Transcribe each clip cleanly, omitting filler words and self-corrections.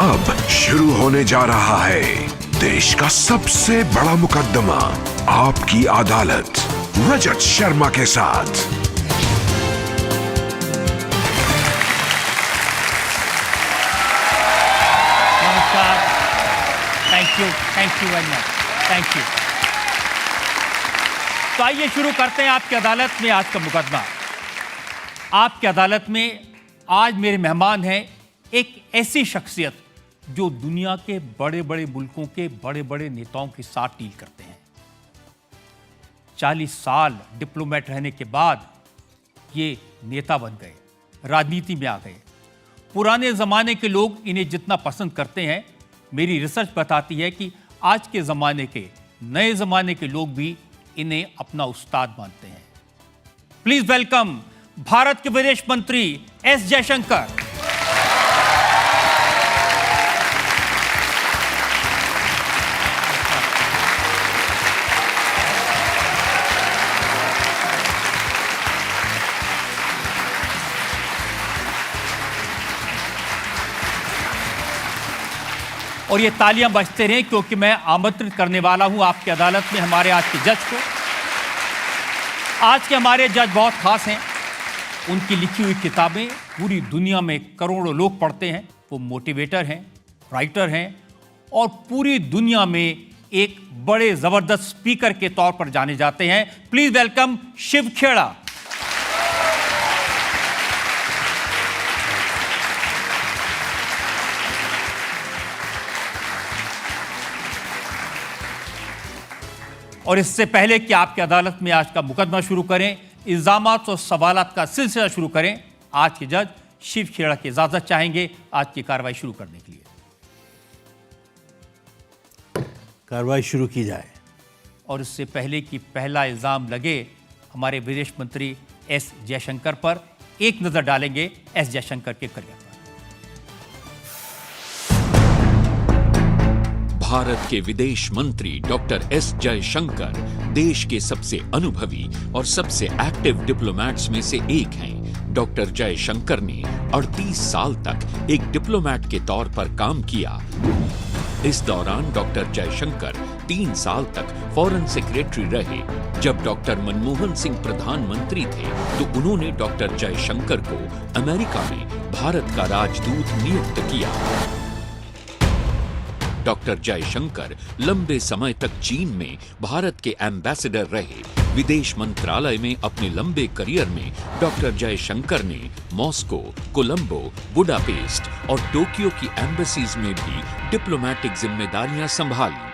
अब शुरू होने जा रहा है देश का सबसे बड़ा मुकदमा, आपकी अदालत, रजत शर्मा के साथ। नमस्कार, thank you very much, thank you. तो आइए शुरू करते हैं आपकी अदालत में आज का मुकदमा। आपकी अदालत में आज मेरे मेहमान हैं एक ऐसी शख्सियत जो दुनिया के बड़े बड़े मुल्कों के बड़े बड़े नेताओं के साथ डील करते हैं। 40 साल डिप्लोमेट रहने के बाद ये नेता बन गए, राजनीति में आ गए। पुराने ज़माने के लोग इन्हें जितना पसंद करते हैं, मेरी रिसर्च बताती है कि आज के ज़माने के, नए ज़माने के लोग भी इन्हें अपना उस्ताद मानते हैं। प्लीज वेलकम भारत के विदेश मंत्री एस जयशंकर। और ये तालियां बजते रहें क्योंकि मैं आमंत्रित करने वाला हूं आपकी अदालत में हमारे आज के जज को। आज के हमारे जज बहुत खास हैं। उनकी लिखी हुई किताबें पूरी दुनिया में करोड़ों लोग पढ़ते हैं। वो मोटिवेटर हैं, राइटर हैं और पूरी दुनिया में एक बड़े जबरदस्त स्पीकर के तौर पर जाने जाते हैं। Please welcome Shiv Khera. और इससे पहले कि आपकी अदालत में आज का मुकदमा शुरू करें, इल्जामात और सवालात का सिलसिला शुरू करें, आज के जज शिव खेड़ा की इजाजत चाहेंगे आज की कार्रवाई शुरू करने के लिए। कार्रवाई शुरू की जाए। और इससे पहले कि पहला इल्जाम लगे हमारे विदेश मंत्री एस जयशंकर पर, एक नजर डालेंगे एस जयशंकर के करियर पर। भारत के विदेश मंत्री डॉक्टर एस जयशंकर देश के सबसे अनुभवी और सबसे एक्टिव डिप्लोमैट्स में से एक हैं। डॉक्टर जयशंकर ने 38 साल तक एक डिप्लोमैट के तौर पर काम किया। इस दौरान डॉक्टर जयशंकर 3 साल तक फॉरेन सेक्रेटरी रहे। जब डॉक्टर मनमोहन सिंह प्रधानमंत्री थे तो उन्होंने डॉक्टर जयशंकर को अमेरिका में भारत का राजदूत नियुक्त किया। डॉक्टर जयशंकर लंबे समय तक चीन में भारत के एम्बेसडर रहे। विदेश मंत्रालय में अपने लंबे करियर में डॉक्टर जयशंकर ने मॉस्को, कोलंबो, बुडापेस्ट और टोक्यो की एम्बेसीज में भी डिप्लोमैटिक जिम्मेदारियां संभाली।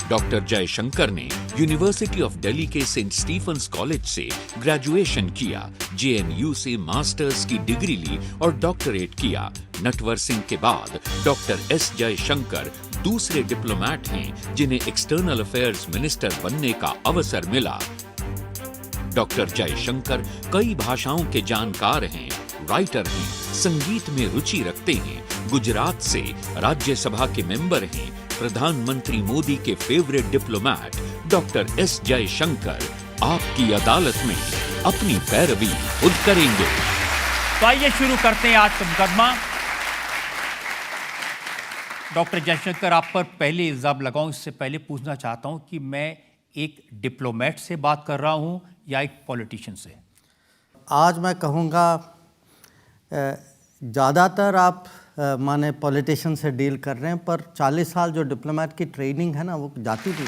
डॉक्टर जयशंकर ने यूनिवर्सिटी ऑफ दिल्ली के सेंट स्टीफेंस कॉलेज से ग्रेजुएशन किया, जेएनयू से मास्टर्स की डिग्री ली और डॉक्टरेट किया। नटवर सिंह के बाद डॉक्टर एस जयशंकर दूसरे डिप्लोमैट हैं जिन्हें एक्सटर्नल अफेयर्स मिनिस्टर बनने का अवसर मिला। डॉक्टर जयशंकर कई भाषाओं के जानकार हैं, राइटर हैं, संगीत में रुचि रखते हैं, गुजरात से राज्यसभा के मेंबर हैं। प्रधानमंत्री मोदी के favourite diplomat doctor S Jaishankar आपकी अदालत में अपनी पैरवी खुद करेंगे। तो आइए शुरू करते हैं आज का मुकदमा। डॉक्टर जयशंकर, आप पर पहले इल्जाम लगाऊं इससे पहले पूछना चाहता हूं कि मैं एक डिप्लोमेट से बात कर रहा हूं या एक पॉलिटिशियन से? आज मैं कहूँगा ज़्यादातर आप माने पॉलिटिशियन से डील कर रहे हैं, पर 40 साल जो डिप्लोमेट की ट्रेनिंग है ना, वो जाती थी।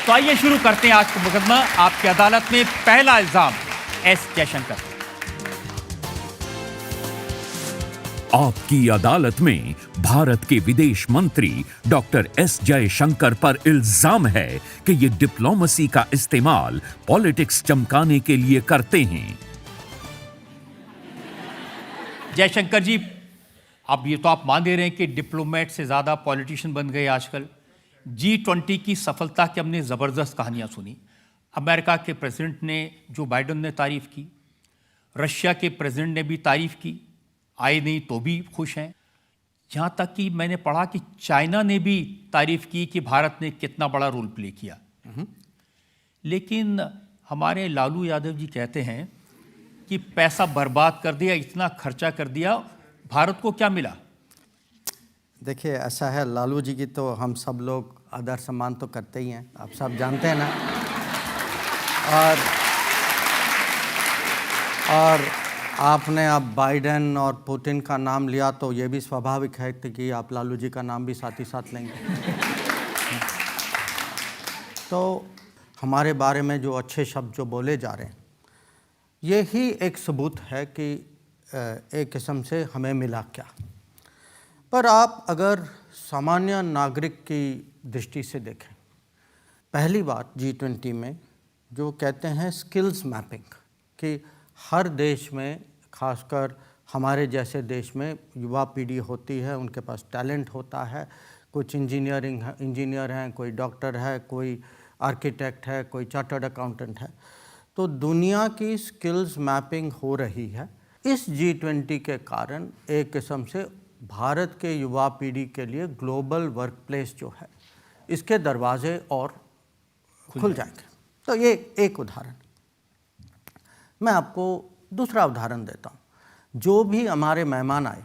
तो आइए शुरू करते हैं आज का मुकदमा। आपकी अदालत में पहला इल्जाम एस जयशंकर। आपकी अदालत में भारत के विदेश मंत्री डॉक्टर एस जयशंकर पर इल्जाम है कि ये डिप्लोमेसी का इस्तेमाल पॉलिटिक्स चमकाने के लिए करते हैं। जयशंकर जी, अब ये तो आप मान दे रहे हैं कि डिप्लोमेट से ज़्यादा पॉलिटिशियन बन गए आजकल। G20 की सफलता की हमने ज़बरदस्त कहानियाँ सुनी। अमेरिका के प्रेसिडेंट ने, जो बाइडेन ने तारीफ़ की, रशिया के प्रेसिडेंट ने भी तारीफ़ की, आए नहीं तो भी खुश हैं। यहाँ तक कि मैंने पढ़ा कि चाइना ने भी तारीफ़ की कि भारत ने कितना बड़ा रोल प्ले किया। लेकिन हमारे लालू यादव जी कहते हैं कि पैसा बर्बाद कर दिया, इतना खर्चा कर दिया, भारत को क्या मिला? देखिए ऐसा है, लालू जी की तो हम सब लोग आदर सम्मान तो करते ही हैं, आप सब जानते हैं ना। और आपने अब बाइडेन और पुतिन का नाम लिया तो ये भी स्वाभाविक है कि आप लालू जी का नाम भी साथ ही साथ लेंगे। तो हमारे बारे में जो अच्छे शब्द जो बोले जा रहे हैं, ये ही एक सबूत है कि एक किस्म से हमें मिला क्या। पर आप अगर सामान्य नागरिक की दृष्टि से देखें, पहली बात G20 में जो कहते हैं स्किल्स मैपिंग, कि हर देश में, खासकर हमारे जैसे देश में युवा पीढ़ी होती है, उनके पास टैलेंट होता है, कुछ इंजीनियर हैं, कोई डॉक्टर है, कोई आर्किटेक्ट है, कोई चार्टर्ड अकाउंटेंट है। तो दुनिया की स्किल्स मैपिंग हो रही है। इस G20 के कारण एक किस्म से भारत के युवा पीढ़ी के लिए ग्लोबल वर्क प्लेस जो है, इसके दरवाजे और खुल जाएंगे। तो ये एक उदाहरण। मैं आपको दूसरा उदाहरण देता हूँ। जो भी हमारे मेहमान आए,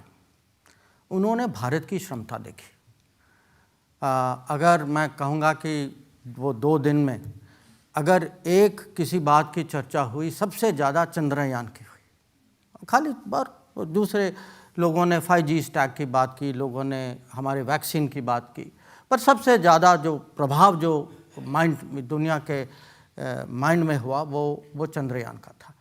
उन्होंने भारत की क्षमता देखी। अगर मैं कहूँगा कि वो 2 दिन में अगर एक किसी बात की चर्चा हुई, सबसे ज़्यादा चंद्रयान की हुई। खाली बार दूसरे लोगों ने 5G स्टैक की बात की, लोगों ने हमारे वैक्सीन की बात की, पर सबसे ज़्यादा जो प्रभाव जो दुनिया के माइंड में हुआ वो चंद्रयान का था।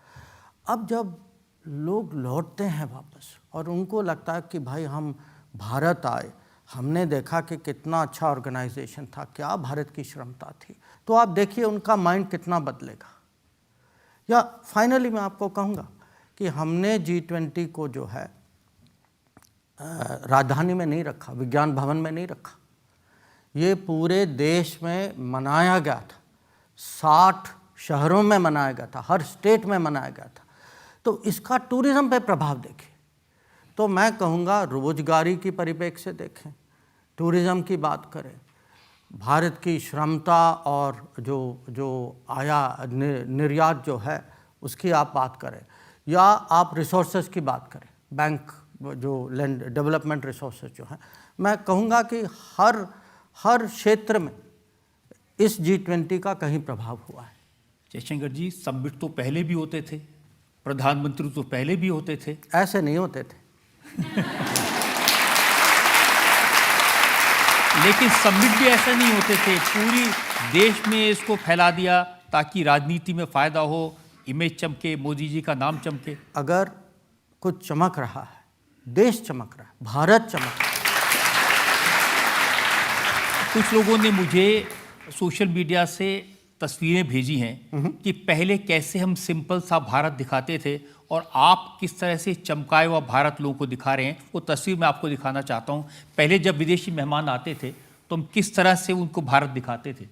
अब जब लोग लौटते हैं वापस और उनको लगता है कि भाई हम भारत आए, हमने देखा कि कितना अच्छा ऑर्गेनाइजेशन था, क्या भारत की क्षमता थी, तो आप देखिए उनका माइंड कितना बदलेगा। या फाइनली मैं आपको कहूँगा कि हमने G20 को जो है राजधानी में नहीं रखा, विज्ञान भवन में नहीं रखा, ये पूरे देश में मनाया गया था, 60 शहरों में मनाया गया था, हर स्टेट में मनाया गया था। तो इसका टूरिज्म पे प्रभाव देखें तो मैं कहूँगा रोजगारी की परिप्रेक्ष्य से देखें, टूरिज्म की बात करें, भारत की क्षमता और जो निर्यात जो है उसकी आप बात करें, या आप रिसोर्सेज की बात करें, बैंक जो लैंड डेवलपमेंट रिसोर्सेज जो हैं, मैं कहूँगा कि हर क्षेत्र में इस G20 का कहीं प्रभाव हुआ है। जयशंकर जी, समिट तो पहले भी होते थे, प्रधानमंत्री तो पहले भी होते थे, ऐसे नहीं होते थे। लेकिन समिट भी ऐसा नहीं होते थे। पूरी देश में इसको फैला दिया ताकि राजनीति में फायदा हो, इमेज चमके, मोदी जी का नाम चमके। अगर कुछ चमक रहा है, देश चमक रहा है, भारत चमक रहा है। कुछ लोगों ने मुझे सोशल मीडिया से तस्वीरें भेजी हैं कि पहले कैसे हम सिंपल सा भारत दिखाते थे और आप किस तरह से चमकाए हुआ भारत लोगों को दिखा रहे हैं। वो तस्वीर मैं आपको दिखाना चाहता हूँ। पहले जब विदेशी मेहमान आते थे तो हम किस तरह से उनको भारत दिखाते थे।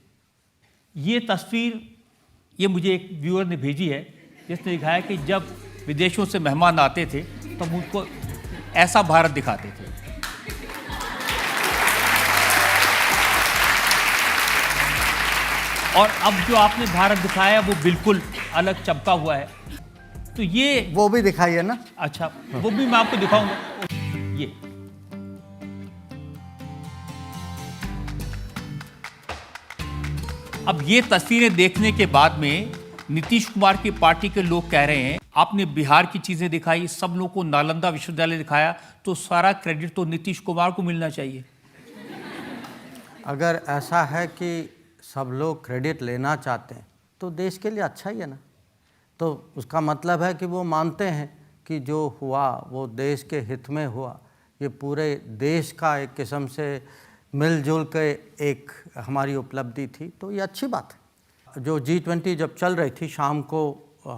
ये तस्वीर ये मुझे एक व्यूअर ने भेजी है, जिसने दिखाया कि जब विदेशों से मेहमान आते थे तो हम उनको ऐसा भारत दिखाते थे। और अब जो आपने भारत दिखाया वो बिल्कुल अलग चमका हुआ है। तो ये वो भी दिखाइए ना। अच्छा, वो भी मैं आपको दिखाऊंगा। ये अब ये तस्वीरें देखने के बाद में नीतीश कुमार की पार्टी के लोग कह रहे हैं आपने बिहार की चीजें दिखाई, सब लोगों को नालंदा विश्वविद्यालय दिखाया, तो सारा क्रेडिट तो नीतीश कुमार को मिलना चाहिए। अगर ऐसा है कि सब लोग क्रेडिट लेना चाहते हैं तो देश के लिए अच्छा ही है ना। तो उसका मतलब है कि वो मानते हैं कि जो हुआ वो देश के हित में हुआ, ये पूरे देश का एक किस्म से मिलजुल के एक हमारी उपलब्धि थी। तो ये अच्छी बात है। जो G20 जब चल रही थी, शाम को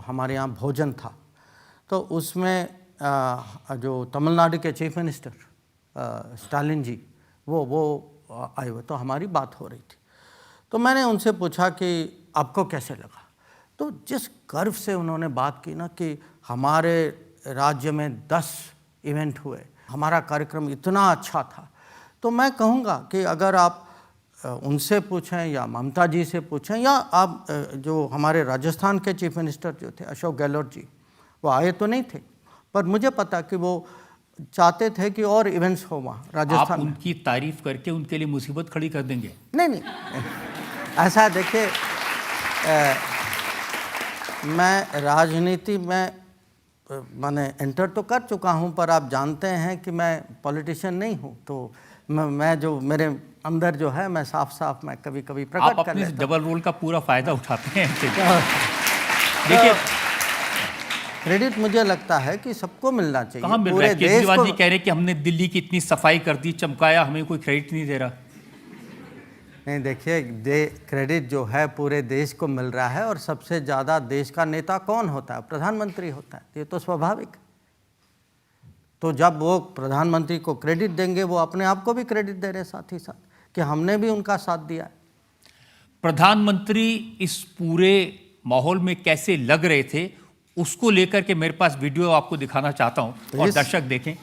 हमारे यहाँ भोजन था, तो उसमें जो तमिलनाडु के चीफ मिनिस्टर स्टालिन जी वो आए हुए, तो हमारी बात हो रही थी। तो मैंने उनसे पूछा कि आपको कैसे लगा। तो जिस गर्व से उन्होंने बात की ना कि हमारे राज्य में 10 इवेंट हुए, हमारा कार्यक्रम इतना अच्छा था, तो मैं कहूँगा कि अगर आप उनसे पूछें या ममता जी से पूछें या आप जो हमारे राजस्थान के चीफ मिनिस्टर जो थे अशोक गहलोत जी, वो आए तो नहीं थे, पर मुझे पता कि वो चाहते थे कि और इवेंट्स हो वहाँ आप राजस्थान में। उनकी तारीफ करके उनके लिए मुसीबत खड़ी कर देंगे। नहीं नहीं, ऐसा देखिए, मैं राजनीति में मैंने एंटर तो कर चुका हूँ, पर आप जानते हैं कि मैं पॉलिटिशियन नहीं हूँ, तो मैं जो मेरे अंदर जो है मैं साफ साफ मैं कभी कभी आप प्रकट कर अपने लेता हूँ। डबल रोल का पूरा फायदा उठाते हैं। देखिए क्रेडिट मुझे लगता है कि सबको मिलना चाहिए। कहाँ मिल रहा पूरे है? देश केजरीवाल को जी कह रहे हैं कि हमने दिल्ली की इतनी सफाई कर दी, चमकाया, हमें कोई क्रेडिट नहीं दे रहा। नहीं, देखिए क्रेडिट जो है पूरे देश को मिल रहा है, और सबसे ज़्यादा देश का नेता कौन होता है? प्रधानमंत्री होता है। ये तो स्वाभाविक है। तो जब वो प्रधानमंत्री को क्रेडिट देंगे, वो अपने आप को भी क्रेडिट दे रहे साथ ही साथ कि हमने भी उनका साथ दिया है। प्रधानमंत्री इस पूरे माहौल में कैसे लग रहे थे, उसको लेकर के मेरे पास वीडियो आपको दिखाना चाहता हूं और Please. दर्शक देखें।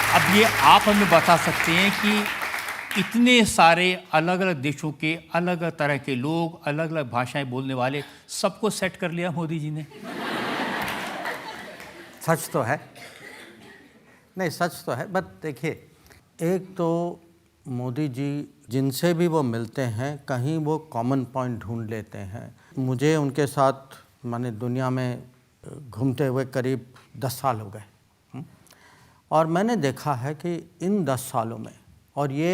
अब ये आप हमें बता सकते हैं कि इतने सारे अलग अलग देशों के अलग अलग तरह के लोग, अलग अलग भाषाएं बोलने वाले, सबको सेट कर लिया मोदी जी ने। सच तो है, नहीं सच तो है। बट देखिए, एक तो मोदी जी जिनसे भी वो मिलते हैं, कहीं वो कॉमन पॉइंट ढूंढ लेते हैं। मुझे उनके साथ माने दुनिया में घूमते हुए करीब 10 साल हो गए, और मैंने देखा है कि इन 10 सालों में, और ये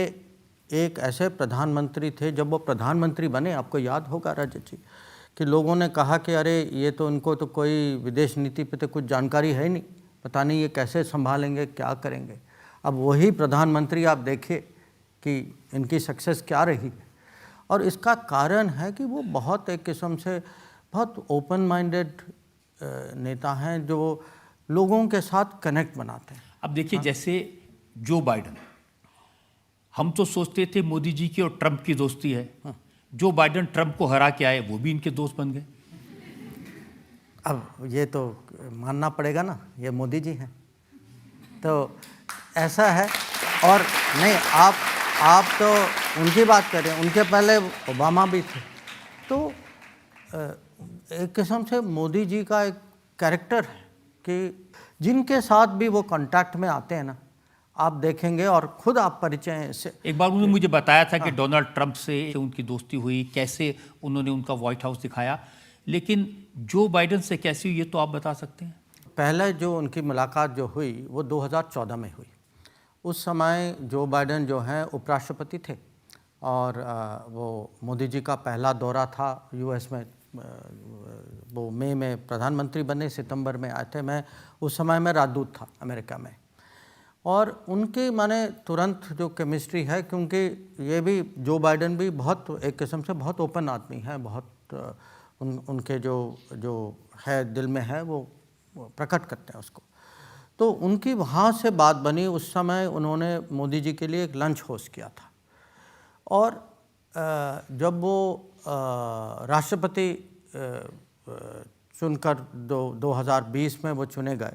एक ऐसे प्रधानमंत्री थे, जब वो प्रधानमंत्री बने, आपको याद होगा रजत जी, कि लोगों ने कहा कि अरे ये तो इनको तो कोई विदेश नीति पे तो कुछ जानकारी है नहीं, पता नहीं ये कैसे संभालेंगे, क्या करेंगे। अब वही प्रधानमंत्री आप देखिए कि इनकी सक्सेस क्या रही है, और इसका कारण है कि वो बहुत एक किस्म से बहुत ओपन माइंडेड नेता हैं, जो लोगों के साथ कनेक्ट बनाते हैं। अब देखिए, जैसे जो बाइडन, हम तो सोचते थे मोदी जी की और ट्रंप की दोस्ती है। जो बाइडन ट्रंप को हरा के आए, वो भी इनके दोस्त बन गए। अब ये तो मानना पड़ेगा ना, ये मोदी जी हैं, तो ऐसा है। और नहीं, आप तो उनकी बात करें, उनके पहले ओबामा भी थे। तो एक किस्म से मोदी जी का एक कैरेक्टर है कि जिनके साथ भी वो कांटेक्ट में आते हैं ना, आप देखेंगे और खुद आप परिचय से। एक बार उन्होंने मुझे बताया था कि डोनाल्ड ट्रंप से उनकी दोस्ती हुई, कैसे उन्होंने उनका व्हाइट हाउस दिखाया, लेकिन जो बाइडन से कैसी हुई, ये तो आप बता सकते हैं। पहले जो उनकी मुलाकात जो हुई वो 2014 में हुई। उस समय जो बाइडन जो हैं उपराष्ट्रपति थे, और वो मोदी जी का पहला दौरा था यूएस में। वो मई में प्रधानमंत्री बने, सितंबर में आए थे। मैं उस समय में राजदूत था अमेरिका में, और उनकी माने तुरंत जो केमिस्ट्री है, क्योंकि ये भी जो बाइडन भी बहुत एक किस्म से बहुत ओपन आदमी है, बहुत उनके जो है दिल में है वो प्रकट करते हैं उसको। तो उनकी वहाँ से बात बनी। उस समय उन्होंने मोदी जी के लिए एक लंच होस्ट किया था, और जब वो राष्ट्रपति चुनकर 2020 में वो चुने गए,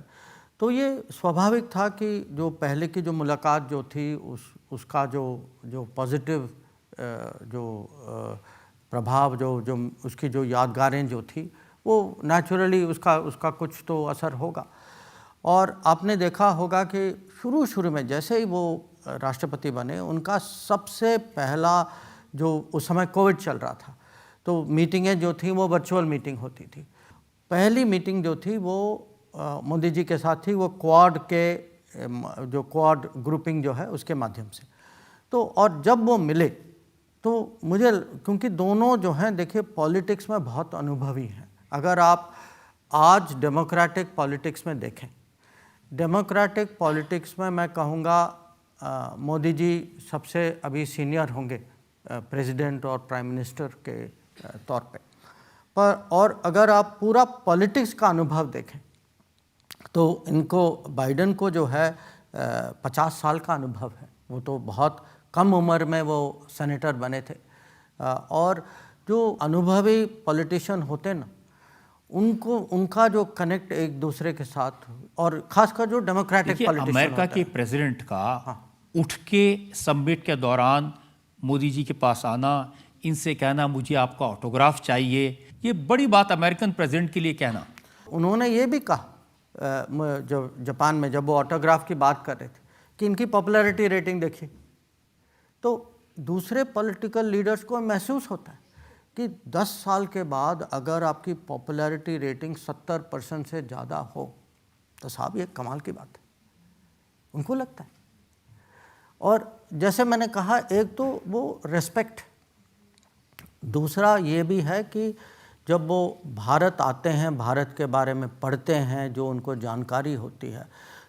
तो ये स्वाभाविक था कि जो पहले की जो मुलाकात जो थी, उसका जो पॉजिटिव जो प्रभाव, जो उसकी जो यादगारें जो थी, वो नेचुरली उसका कुछ तो असर होगा। और आपने देखा होगा कि शुरू में जैसे ही वो राष्ट्रपति बने, उनका सबसे पहला जो उस समय कोविड चल रहा था, तो मीटिंगें जो थी वो वर्चुअल मीटिंग होती थी। पहली मीटिंग जो थी वो मोदी जी के साथ थी, वो क्वाड के जो क्वाड ग्रुपिंग जो है उसके माध्यम से। तो और जब वो मिले तो मुझे, क्योंकि दोनों जो हैं देखिए पॉलिटिक्स में बहुत अनुभवी हैं। अगर आप आज डेमोक्रेटिक पॉलिटिक्स में देखें, डेमोक्रेटिक पॉलिटिक्स में मैं कहूँगा मोदी जी सबसे अभी सीनियर होंगे प्रेसिडेंट और प्राइम मिनिस्टर के तौर पे। पर और अगर आप पूरा पॉलिटिक्स का अनुभव देखें तो इनको बाइडेन को जो है 50 साल का अनुभव है। वो तो बहुत कम उम्र में वो सेनेटर बने थे और जो अनुभवी पॉलिटिशियन होते ना उनको उनका जो कनेक्ट एक दूसरे के साथ और खासकर जो डेमोक्रेटिक पॉलिटिशियन अमेरिका के प्रेसिडेंट का उठ के समिट के दौरान मोदी जी के पास आना, इनसे कहना मुझे आपका ऑटोग्राफ चाहिए, ये बड़ी बात अमेरिकन प्रेसिडेंट के लिए कहना। उन्होंने ये भी कहा जो जापान में जब वो ऑटोग्राफ की बात कर रहे थे कि इनकी पॉपुलैरिटी रेटिंग देखिए, तो दूसरे पॉलिटिकल लीडर्स को महसूस होता है कि 10 साल के बाद अगर आपकी पॉपुलैरिटी रेटिंग 70% से ज़्यादा हो तो साहब ये कमाल की बात है, उनको लगता है। और जैसे मैंने कहा, एक तो वो रेस्पेक्ट, दूसरा ये भी है कि जब वो भारत आते हैं, भारत के बारे में पढ़ते हैं, जो उनको जानकारी होती है,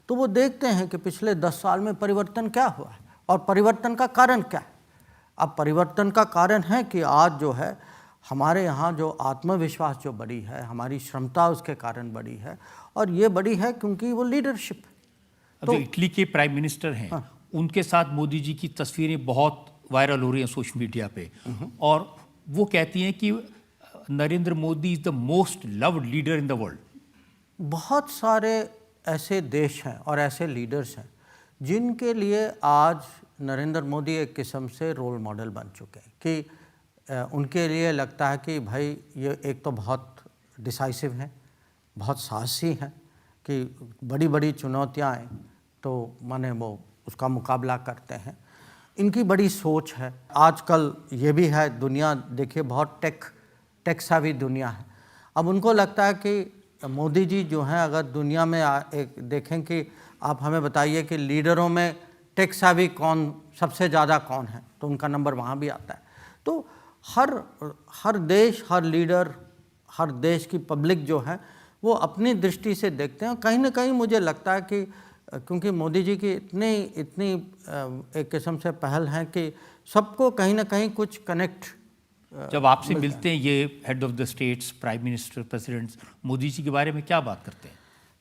तो वो देखते हैं कि पिछले 10 साल में परिवर्तन क्या हुआ है और परिवर्तन का कारण क्या है। अब परिवर्तन का कारण है कि आज जो है हमारे यहाँ जो आत्मविश्वास जो बढ़ी है, हमारी क्षमता उसके कारण बढ़ी है, और ये बढ़ी है क्योंकि वो लीडरशिप। तो इटली के प्राइम मिनिस्टर हैं, उनके साथ मोदी जी की तस्वीरें बहुत वायरल हो रही हैं सोशल मीडिया पे, और वो कहती हैं कि Narendra Modi is the most loved leader in the world. बहुत सारे ऐसे देश हैं और ऐसे लीडर्स हैं जिनके लिए आज नरेंद्र मोदी एक किस्म से रोल मॉडल बन चुके हैं कि उनके लिए लगता है कि भाई ये एक तो बहुत डिसाइसिव हैं, बहुत साहसी हैं कि बड़ी बड़ी चुनौतियाँ आएँ तो माने वो उसका मुकाबला करते हैं। इनकी बड़ी सोच है। आजकल ये भी है, दुनिया देखिए बहुत टेक सावी दुनिया है। अब उनको लगता है कि मोदी जी जो हैं, अगर दुनिया में एक देखें कि आप हमें बताइए कि लीडरों में टेक सावी कौन सबसे ज़्यादा कौन है, तो उनका नंबर वहाँ भी आता है। तो हर देश, हर लीडर, हर देश की पब्लिक जो है वो अपनी दृष्टि से देखते हैं। कहीं ना कहीं मुझे लगता है कि क्योंकि मोदी जी की इतनी एक किस्म से पहल है कि सबको कहीं ना कहीं कुछ कनेक्ट। जब आपसे मिलते हैं ये head of the states, prime minister, presidents, Modi ji के बारे में क्या बात करते हैं?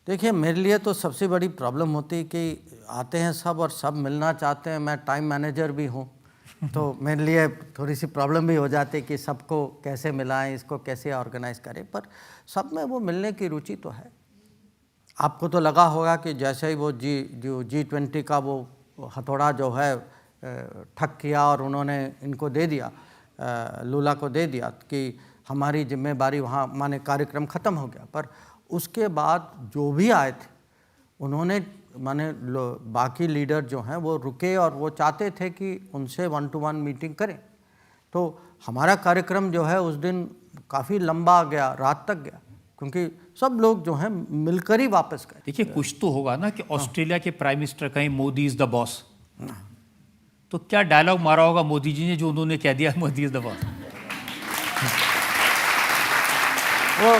देखिए, मेरे लिए तो सबसे बड़ी प्रॉब्लम होती है कि आते हैं सब और सब मिलना चाहते हैं। मैं टाइम मैनेजर भी हूँ तो मेरे लिए थोड़ी सी प्रॉब्लम भी हो जाती है कि सबको कैसे मिलाएं, इसको कैसे ऑर्गेनाइज करें, पर सब में वो मिलने की रुचि तो है। आपको तो लगा होगा कि जैसे ही वो G20 का वो हथौड़ा जो है ठक किया और उन्होंने इनको दे दिया, लूला को दे दिया कि हमारी जिम्मेदारी वहाँ माने कार्यक्रम ख़त्म हो गया। पर उसके बाद जो भी आए थे उन्होंने माने बाकी लीडर जो हैं वो रुके और वो चाहते थे कि उनसे 1-to-1 मीटिंग करें। तो हमारा कार्यक्रम जो है उस दिन काफ़ी लंबा गया, रात तक गया, क्योंकि सब लोग जो हैं मिलकर ही वापस गए। देखिए, कुछ तो होगा ना कि ऑस्ट्रेलिया के प्राइम मिनिस्टर कहें मोदी इज द बॉस, तो क्या डायलॉग मारा होगा मोदी जी ने जो उन्होंने कह दिया मोदी इज द बॉस? वो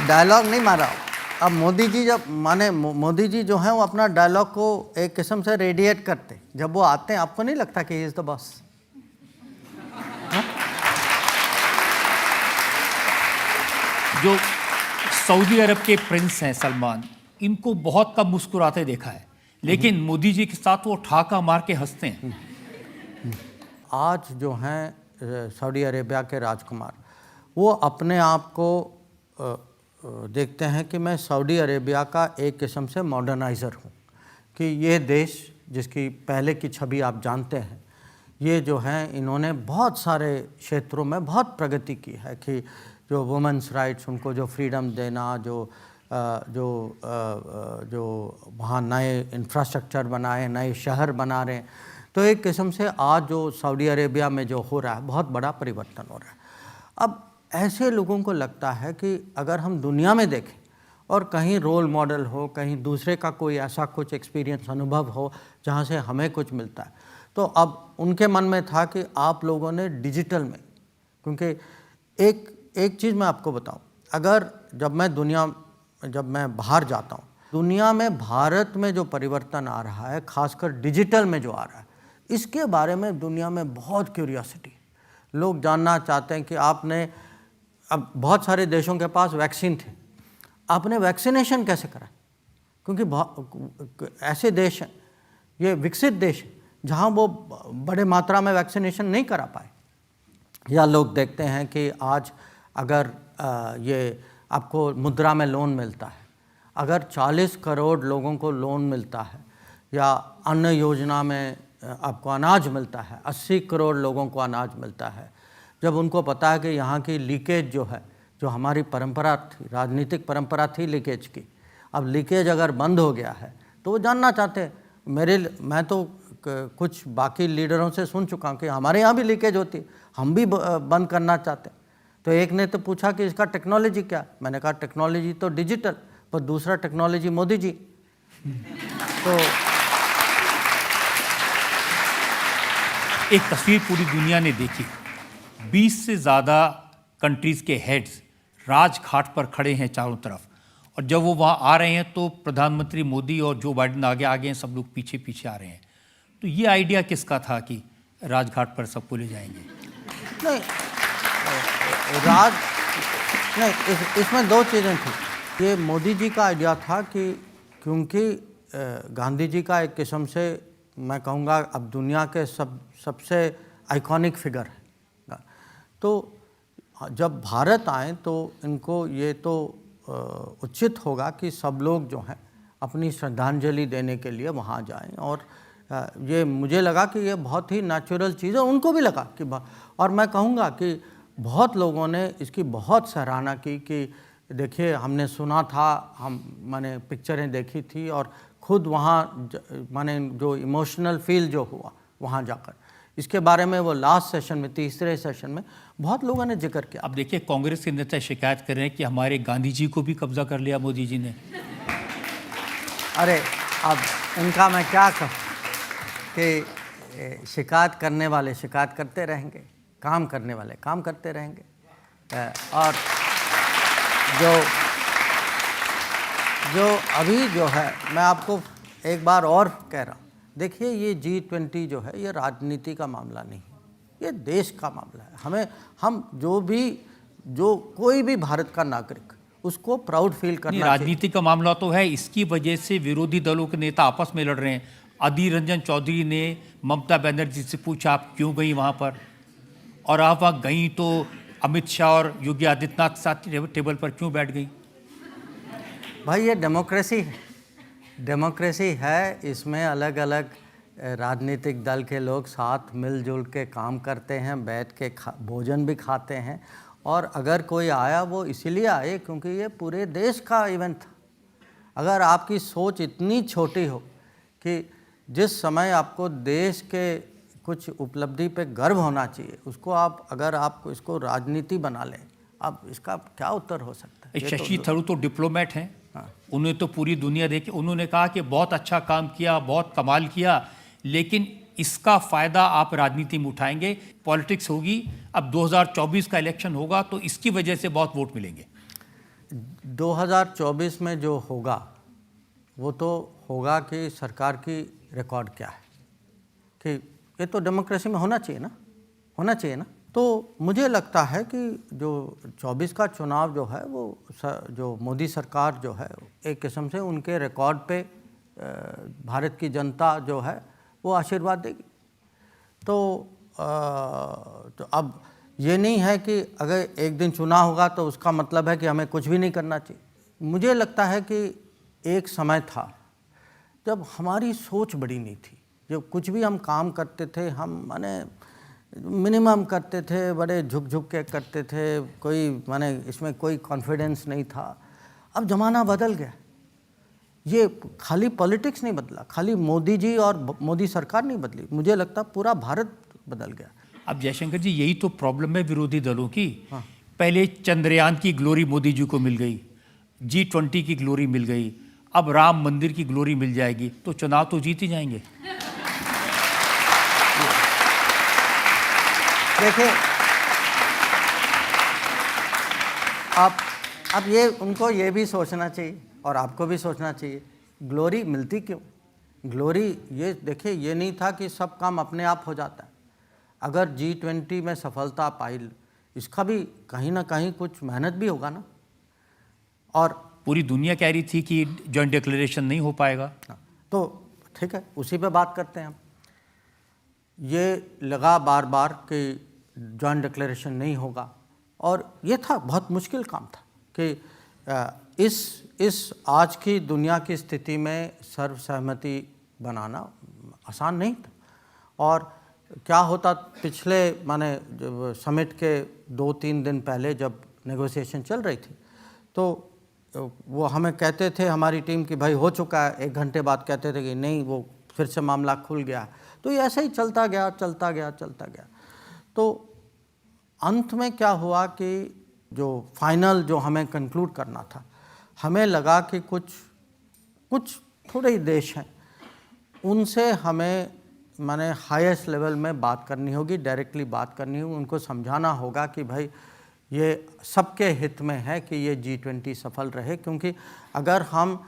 डायलॉग नहीं मारा। अब मोदी जी जब मोदी जी जो हैं वो अपना डायलॉग को एक किस्म से रेडिएट करते, जब वो आते हैं आपको नहीं लगता कि ही इज द बॉस? जो सऊदी अरब के प्रिंस हैं सलमान, इनको बहुत कम मुस्कुराते देखा है, लेकिन मोदी जी के साथ वो ठाका मार के हंसते हैं। आज जो हैं सऊदी अरेबिया के राजकुमार, वो अपने आप को देखते हैं कि मैं सऊदी अरेबिया का एक किस्म से मॉडर्नाइज़र हूँ, कि ये देश जिसकी पहले की छवि आप जानते हैं, ये जो हैं इन्होंने बहुत सारे क्षेत्रों में बहुत प्रगति की है कि जो वुमेंस राइट्स, उनको जो फ्रीडम देना, जो वहाँ नए इंफ्रास्ट्रक्चर बनाए, नए शहर बना रहे हैं। तो एक किस्म से आज जो सऊदी अरेबिया में जो हो रहा है बहुत बड़ा परिवर्तन हो रहा है। अब ऐसे लोगों को लगता है कि अगर हम दुनिया में देखें और कहीं रोल मॉडल हो, कहीं दूसरे का कोई ऐसा कुछ एक्सपीरियंस, अनुभव हो जहाँ से हमें कुछ मिलता है, तो अब उनके मन में था कि आप लोगों ने डिजिटल में, क्योंकि एक चीज़ मैं आपको बताऊं, अगर जब मैं बाहर जाता हूं, दुनिया में भारत में जो परिवर्तन आ रहा है, खासकर डिजिटल में जो आ रहा है, इसके बारे में दुनिया में बहुत क्यूरियोसिटी, लोग जानना चाहते हैं कि आपने अब बहुत सारे देशों के पास वैक्सीन थे, आपने वैक्सीनेशन कैसे करा? क्योंकि ऐसे देश हैं, ये विकसित देश हैं, जहाँ वो बड़े मात्रा में वैक्सीनेशन नहीं करा पाए। या लोग देखते हैं कि आज अगर ये आपको मुद्रा में लोन मिलता है, अगर 40 करोड़ लोगों को लोन मिलता है, या अन्न योजना में आपको अनाज मिलता है, 80 करोड़ लोगों को अनाज मिलता है, जब उनको पता है कि यहाँ की लीकेज जो है, जो हमारी परंपरा थी, राजनीतिक परंपरा थी लीकेज की, अब लीकेज अगर बंद हो गया है तो वो जानना चाहते हैं। मैं तो कुछ बाकी लीडरों से सुन चुका हूँ कि हमारे यहाँ भी लीकेज होती है, हम भी बंद करना चाहते हैं। तो एक ने तो पूछा कि इसका टेक्नोलॉजी क्या? मैंने कहा टेक्नोलॉजी तो डिजिटल, पर दूसरा टेक्नोलॉजी मोदी जी। तो एक तस्वीर पूरी दुनिया ने देखी, 20 से ज़्यादा कंट्रीज़ के हेड्स राजघाट पर खड़े हैं चारों तरफ, और जब वो वहाँ आ रहे हैं तो प्रधानमंत्री मोदी और जो बाइडेन आगे आगे हैं, सब लोग पीछे पीछे आ रहे हैं। तो ये आइडिया किसका था कि राजघाट पर सबको ले जाएंगे? नहीं, इसमें दो चीज़ें थी। ये मोदी जी का आइडिया था कि क्योंकि गांधी जी का एक किस्म से मैं कहूँगा अब दुनिया के सबसे आइकॉनिक फिगर है, तो जब भारत आए तो इनको ये तो उचित होगा कि सब लोग जो हैं अपनी श्रद्धांजलि देने के लिए वहाँ जाएं। और ये मुझे लगा कि ये बहुत ही नेचुरल चीज़ है, उनको भी लगा कि और मैं कहूँगा कि बहुत लोगों ने इसकी बहुत सराहना की कि देखिए हमने सुना था, मैंने पिक्चरें देखी थी और खुद वहाँ मैंने जो इमोशनल फील जो हुआ वहाँ जाकर, इसके बारे में वो लास्ट सेशन में, तीसरे सेशन में बहुत लोगों ने जिक्र किया। अब देखिए कांग्रेस के नेता शिकायत कर रहे हैं कि हमारे गांधी जी को भी कब्जा कर लिया मोदी जी ने। अरे अब इनका मैं क्या कहूँ कि शिकायत करने वाले शिकायत करते रहेंगे, काम करने वाले काम करते रहेंगे। और जो अभी जो है, मैं आपको एक बार और कह रहा हूँ, देखिए ये G20 जो है ये राजनीति का मामला नहीं है, ये देश का मामला है। जो कोई भी भारत का नागरिक उसको प्राउड फील करना चाहिए। राजनीति का मामला तो है, इसकी वजह से विरोधी दलों के नेता आपस में लड़ रहे हैं। अधीर रंजन चौधरी ने ममता बनर्जी से पूछा आप क्यों गई वहाँ पर, और आप वहाँ गई तो अमित शाह और योगी आदित्यनाथ के साथ टेबल पर क्यों बैठ गई? भाई ये डेमोक्रेसी है, इसमें अलग अलग राजनीतिक दल के लोग साथ मिलजुल के काम करते हैं, बैठ के भोजन भी खाते हैं। और अगर कोई आया वो इसीलिए आए क्योंकि ये पूरे देश का इवेंट था। अगर आपकी सोच इतनी छोटी हो कि जिस समय आपको देश के कुछ उपलब्धि पे गर्व होना चाहिए, उसको अगर आप इसको राजनीति बना लें, अब इसका क्या उत्तर हो सकता है? शशि थरूर तो डिप्लोमेट हैं, उन्हें तो पूरी दुनिया देखी। उन्होंने कहा कि बहुत अच्छा काम किया, बहुत कमाल किया, लेकिन इसका फ़ायदा आप राजनीति में उठाएंगे, पॉलिटिक्स होगी। अब 2024 का इलेक्शन होगा तो इसकी वजह से बहुत वोट मिलेंगे। 2024 में जो होगा वो तो होगा कि सरकार की रिकॉर्ड क्या है, कि ये तो डेमोक्रेसी में होना चाहिए ना। तो मुझे लगता है कि जो 24 का चुनाव जो है वो जो मोदी सरकार जो है एक किस्म से उनके रिकॉर्ड पे भारत की जनता जो है वो आशीर्वाद देगी। तो अब ये नहीं है कि अगर एक दिन चुनाव होगा तो उसका मतलब है कि हमें कुछ भी नहीं करना चाहिए। मुझे लगता है कि एक समय था जब हमारी सोच बड़ी नहीं थी, जब कुछ भी हम काम करते थे हम माने मिनिमम करते थे, बड़े झुक के करते थे, कोई माने इसमें कोई कॉन्फिडेंस नहीं था। अब ज़माना बदल गया। ये खाली पॉलिटिक्स नहीं बदला, खाली मोदी जी और मोदी सरकार नहीं बदली, मुझे लगता पूरा भारत बदल गया। अब जयशंकर जी यही तो प्रॉब्लम है विरोधी दलों की। पहले चंद्रयान की ग्लोरी मोदी जी को मिल गई, G20 की ग्लोरी मिल गई, अब राम मंदिर की ग्लोरी मिल जाएगी, तो चुनाव तो जीत ही जाएंगे। देखिए अब ये उनको ये भी सोचना चाहिए और आपको भी सोचना चाहिए, ग्लोरी मिलती क्यों? ग्लोरी ये देखिए, ये नहीं था कि सब काम अपने आप हो जाता है। अगर G20 में सफलता पाई इसका भी कहीं ना कहीं कुछ मेहनत भी होगा ना। और पूरी दुनिया कह रही थी कि जॉइंट डिक्लेरेशन नहीं हो पाएगा। तो ठीक है, उसी पे बात करते हैं हम। ये लगा बार बार कि जॉइंट डिक्लेरेशन नहीं होगा, और ये था बहुत मुश्किल काम था कि इस आज की दुनिया की स्थिति में सर्वसहमति बनाना आसान नहीं था। और क्या होता, पिछले माने समिट के 2-3 दिन पहले जब नेगोशिएशन चल रही थी, तो वो हमें कहते थे हमारी टीम कि भाई हो चुका है, 1 घंटे बाद कहते थे कि नहीं, वो फिर से मामला खुल गया। तो ये ऐसे ही चलता गया। तो अंत में क्या हुआ कि जो फाइनल जो हमें कंक्लूड करना था, हमें लगा कि कुछ थोड़े ही देश हैं, उनसे हमें माने हाईएस्ट लेवल में बात करनी होगी, डायरेक्टली बात करनी होगी, उनको समझाना होगा कि भाई ये सबके हित में है कि ये G20 सफल रहे। क्योंकि अगर हम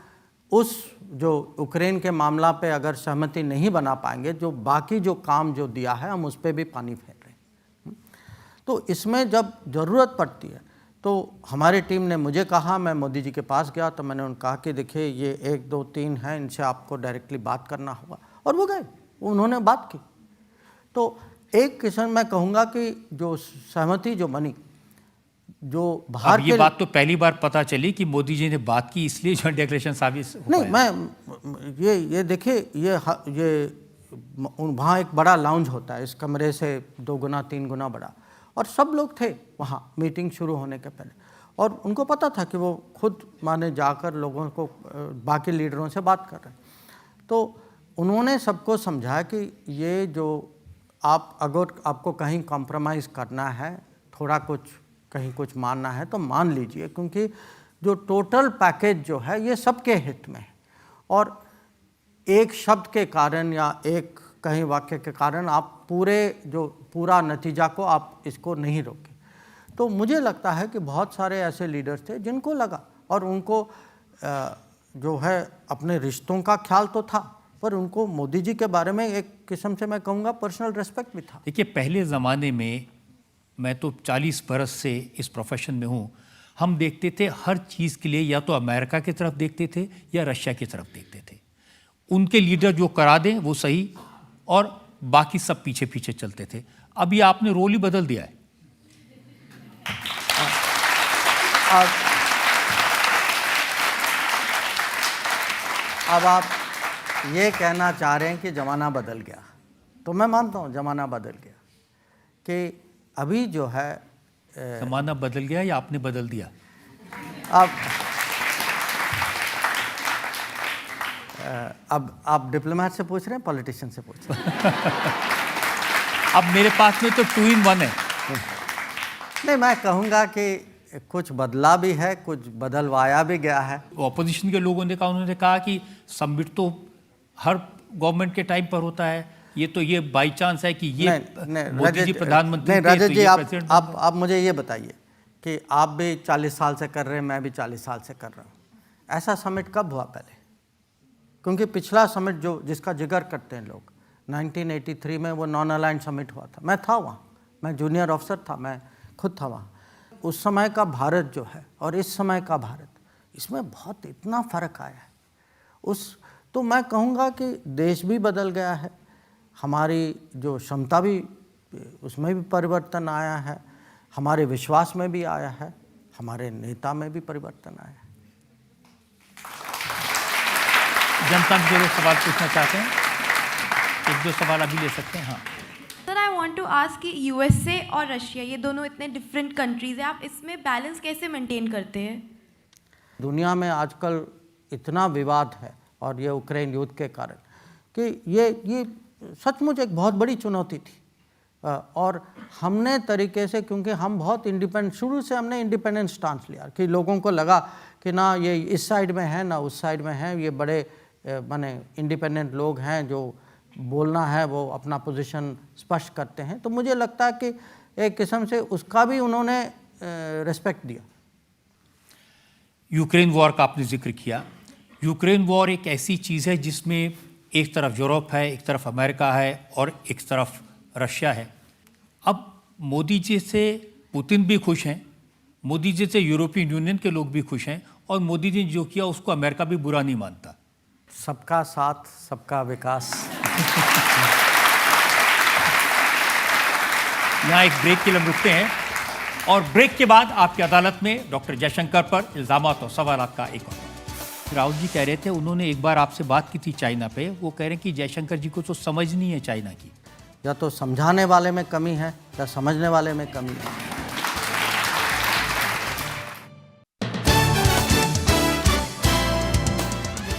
उस जो यूक्रेन के मामला पे अगर सहमति नहीं बना पाएंगे, जो बाकी जो काम जो दिया है हम उस पर भी पानी फेर रहे हैं। तो इसमें जब ज़रूरत पड़ती है तो हमारी टीम ने मुझे कहा, मैं मोदी जी के पास गया तो मैंने उनको कहा कि देखिए ये 1, 2, 3 हैं, इनसे आपको डायरेक्टली बात करना होगा। और वो गए, उन्होंने बात की। तो एक किस्म मैं कहूँगा कि जो सहमति जो बनी, जो बाहर अब ये बात तो पहली बार पता चली कि मोदी जी ने बात की, इसलिए जॉइंट डिक्लेरेशन साबित हो नहीं, मैं ये देखिए, ये वहाँ एक बड़ा लाउंज होता है, इस कमरे से 2 गुना 3 गुना बड़ा, और सब लोग थे वहाँ मीटिंग शुरू होने के पहले। और उनको पता था कि वो खुद माने जाकर लोगों को, बाकी लीडरों से बात कर रहे हैं। तो उन्होंने सबको समझाया कि ये जो अगर आपको कहीं कॉम्प्रोमाइज़ करना है, थोड़ा कहीं कुछ मानना है तो मान लीजिए, क्योंकि जो टोटल पैकेज जो है ये सबके हित में है। और एक शब्द के कारण या एक कहीं वाक्य के कारण आप पूरा नतीजा को आप इसको नहीं रोके। तो मुझे लगता है कि बहुत सारे ऐसे लीडर्स थे जिनको लगा, और उनको जो है अपने रिश्तों का ख्याल तो था, पर उनको मोदी जी के बारे में एक किस्म से मैं कहूँगा पर्सनल रिस्पेक्ट भी था। देखिए, पहले ज़माने में, मैं तो 40 बरस से इस प्रोफेशन में हूँ, हम देखते थे हर चीज़ के लिए या तो अमेरिका की तरफ देखते थे या रशिया की तरफ देखते थे। उनके लीडर जो करा दें वो सही, और बाकी सब पीछे पीछे चलते थे। अभी आपने रोल ही बदल दिया है। अब आप ये कहना चाह रहे हैं कि ज़माना बदल गया, तो मैं मानता हूँ ज़माना बदल गया। कि अभी जो है ज़माना बदल गया या आपने बदल दिया? अब आप डिप्लोमेट से पूछ रहे हैं, पॉलिटिशियन से पूछ रहे हैं? अब मेरे पास में तो 2 in 1 है। नहीं, मैं कहूँगा कि कुछ बदला भी है, कुछ बदलवाया भी गया है। ऑपोजिशन के लोगों ने कहा, उन्होंने कहा कि समिट तो हर गवर्नमेंट के टाइम पर होता है, ये तो ये बाई चांस है कि ये मोदी जी प्रधानमंत्री थे, रजत तो जी, ये प्रेसिडेंट। आप मुझे ये बताइए कि आप भी 40 साल से कर रहे हैं, मैं भी 40 साल से कर रहा हूँ। ऐसा समिट कब हुआ पहले? क्योंकि पिछला समिट जो जिसका जिक्र करते हैं लोग, 1983 में वो नॉन अलाइंड समिट हुआ था। मैं था वहाँ, मैं जूनियर ऑफिसर था, मैं खुद था वहाँ। उस समय का भारत जो है और इस समय का भारत, इसमें बहुत इतना फ़र्क आया है। तो मैं कहूँगा कि देश भी बदल गया है, हमारी जो क्षमता भी, उसमें भी परिवर्तन आया है, हमारे विश्वास में भी आया है, हमारे नेता में भी परिवर्तन आया है। जनता के लोग सवाल पूछना चाहते हैं, 1-2 सवाल अभी ले सकते हैं। हाँ sir, I want to ask कि यूएसए और रशिया, ये दोनों इतने डिफरेंट कंट्रीज हैं, आप इसमें बैलेंस कैसे मेंटेन करते हैं? दुनिया में आजकल इतना विवाद है, और ये यूक्रेन युद्ध के कारण, कि ये सचमुच एक बहुत बड़ी चुनौती थी। और हमने तरीके से, क्योंकि हम बहुत इंडिपेंडेंट, शुरू से हमने इंडिपेंडेंट स्टांस लिया कि लोगों को लगा कि ना ये इस साइड में है ना उस साइड में है, ये बड़े माने इंडिपेंडेंट लोग हैं, जो बोलना है वो अपना पोजीशन स्पष्ट करते हैं। तो मुझे लगता है कि एक किस्म से उसका भी उन्होंने रिस्पेक्ट दिया। यूक्रेन वॉर का आपने जिक्र किया। यूक्रेन वॉर एक ऐसी चीज़ है जिसमें एक तरफ यूरोप है, एक तरफ अमेरिका है और एक तरफ रशिया है। अब मोदी जी से पुतिन भी खुश हैं, मोदी जी से यूरोपियन यूनियन के लोग भी खुश हैं, और मोदी जी ने जो किया उसको अमेरिका भी बुरा नहीं मानता। सबका साथ सबका विकास। यहाँ एक ब्रेक के लिए हम रुकते हैं, और ब्रेक के बाद आपकी अदालत में डॉक्टर जयशंकर पर इल्जामात और सवाल का एक और। राहुल जी कह रहे थे, उन्होंने एक बार आपसे बात की थी चाइना पे, वो कह रहे हैं कि जयशंकर जी को तो समझ नहीं है चाइना की। या तो समझाने वाले में कमी है या समझने वाले में कमी है।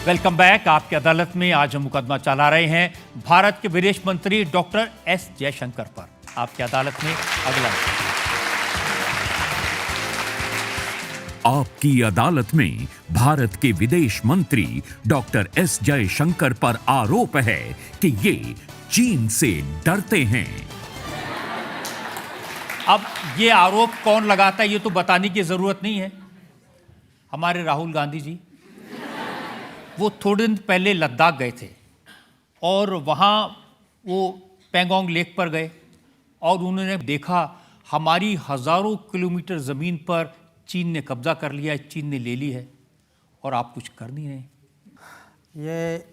Welcome back. आपकी अदालत में आज हम मुकदमा चला रहे हैं भारत के विदेश मंत्री डॉक्टर एस जयशंकर पर। आपकी अदालत में अगला। आपकी अदालत में भारत के विदेश मंत्री डॉक्टर एस जयशंकर पर आरोप है कि ये चीन से डरते हैं। अब ये आरोप कौन लगाता है ये तो बताने की जरूरत नहीं है। हमारे राहुल गांधी जी वो थोड़े दिन पहले लद्दाख गए थे, और वहाँ वो पेंगोंग लेक पर गए, और उन्होंने देखा हमारी हज़ारों किलोमीटर ज़मीन पर चीन ने कब्जा कर लिया है, चीन ने ले ली है, और आप कुछ कर नहीं रहे। ये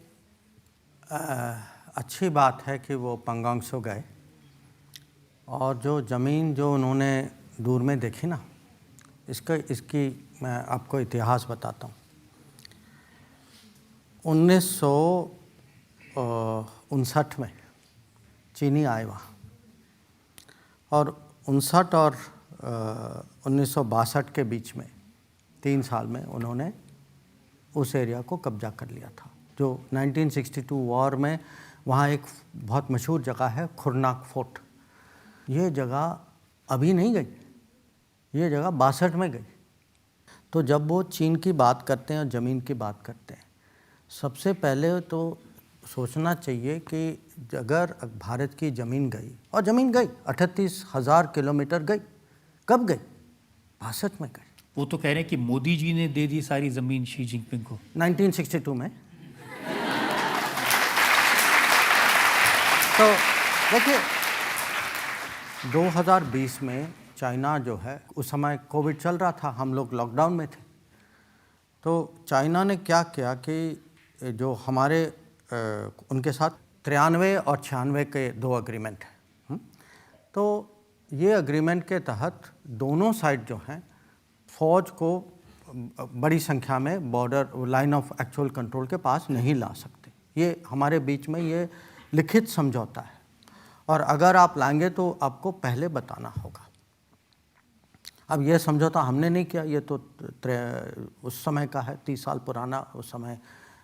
अच्छी बात है कि वो पेंगोंग सो गए, और जो ज़मीन जो उन्होंने दूर में देखी ना, इसकी मैं आपको इतिहास बताता हूँ। 1959 में चीनी आए वहाँ, और 59 और 1962 के बीच में 3 साल में उन्होंने उस एरिया को कब्जा कर लिया था। जो 1962 वॉर में वहाँ एक बहुत मशहूर जगह है खुरनाक फोर्ट। ये जगह अभी नहीं गई, ये जगह 62 में गई। तो जब वो चीन की बात करते हैं और ज़मीन की बात करते हैं, सबसे पहले तो सोचना चाहिए कि अगर भारत की ज़मीन गई, और ज़मीन गई 38,000 किलोमीटर गई, कब गई? 62 में गई। वो तो कह रहे हैं कि मोदी जी ने दे दी सारी ज़मीन शी जिनपिंग को 1962 में। तो देखिए 2020 में चाइना जो है, उस समय कोविड चल रहा था, हम लोग लॉकडाउन में थे। तो चाइना ने क्या किया कि जो हमारे उनके साथ 93 और 96 के 2 एग्रीमेंट हैं। तो ये एग्रीमेंट के तहत दोनों साइड जो हैं फ़ौज को बड़ी संख्या में border line of actual control के पास नहीं ला सकते। ये हमारे बीच में ये लिखित समझौता है, और अगर आप लाएंगे तो आपको पहले बताना होगा। अब ये समझौता हमने नहीं किया, ये तो उस समय का है, 30 साल पुराना। उस समय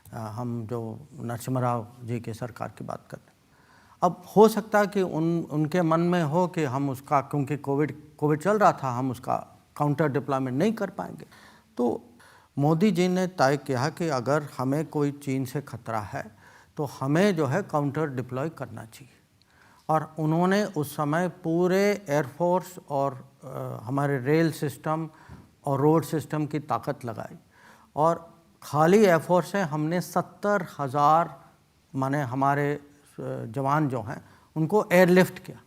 हम जो नरसिम्हा राव जी के सरकार की बात करते हैं। अब हो सकता है कि उनके मन में हो कि हम उसका, क्योंकि कोविड चल रहा था, हम उसका काउंटर डिप्लॉयमेंट नहीं कर पाएंगे। तो मोदी जी ने तय किया कि अगर हमें कोई चीन से खतरा है तो हमें जो है काउंटर डिप्लॉय करना चाहिए। और उन्होंने उस समय पूरे एयरफोर्स और हमारे रेल सिस्टम और रोड सिस्टम की ताकत लगाई, और खाली एयरफोर्स से हमने 70,000 माने हमारे जवान जो हैं उनको एयरलिफ्ट किया।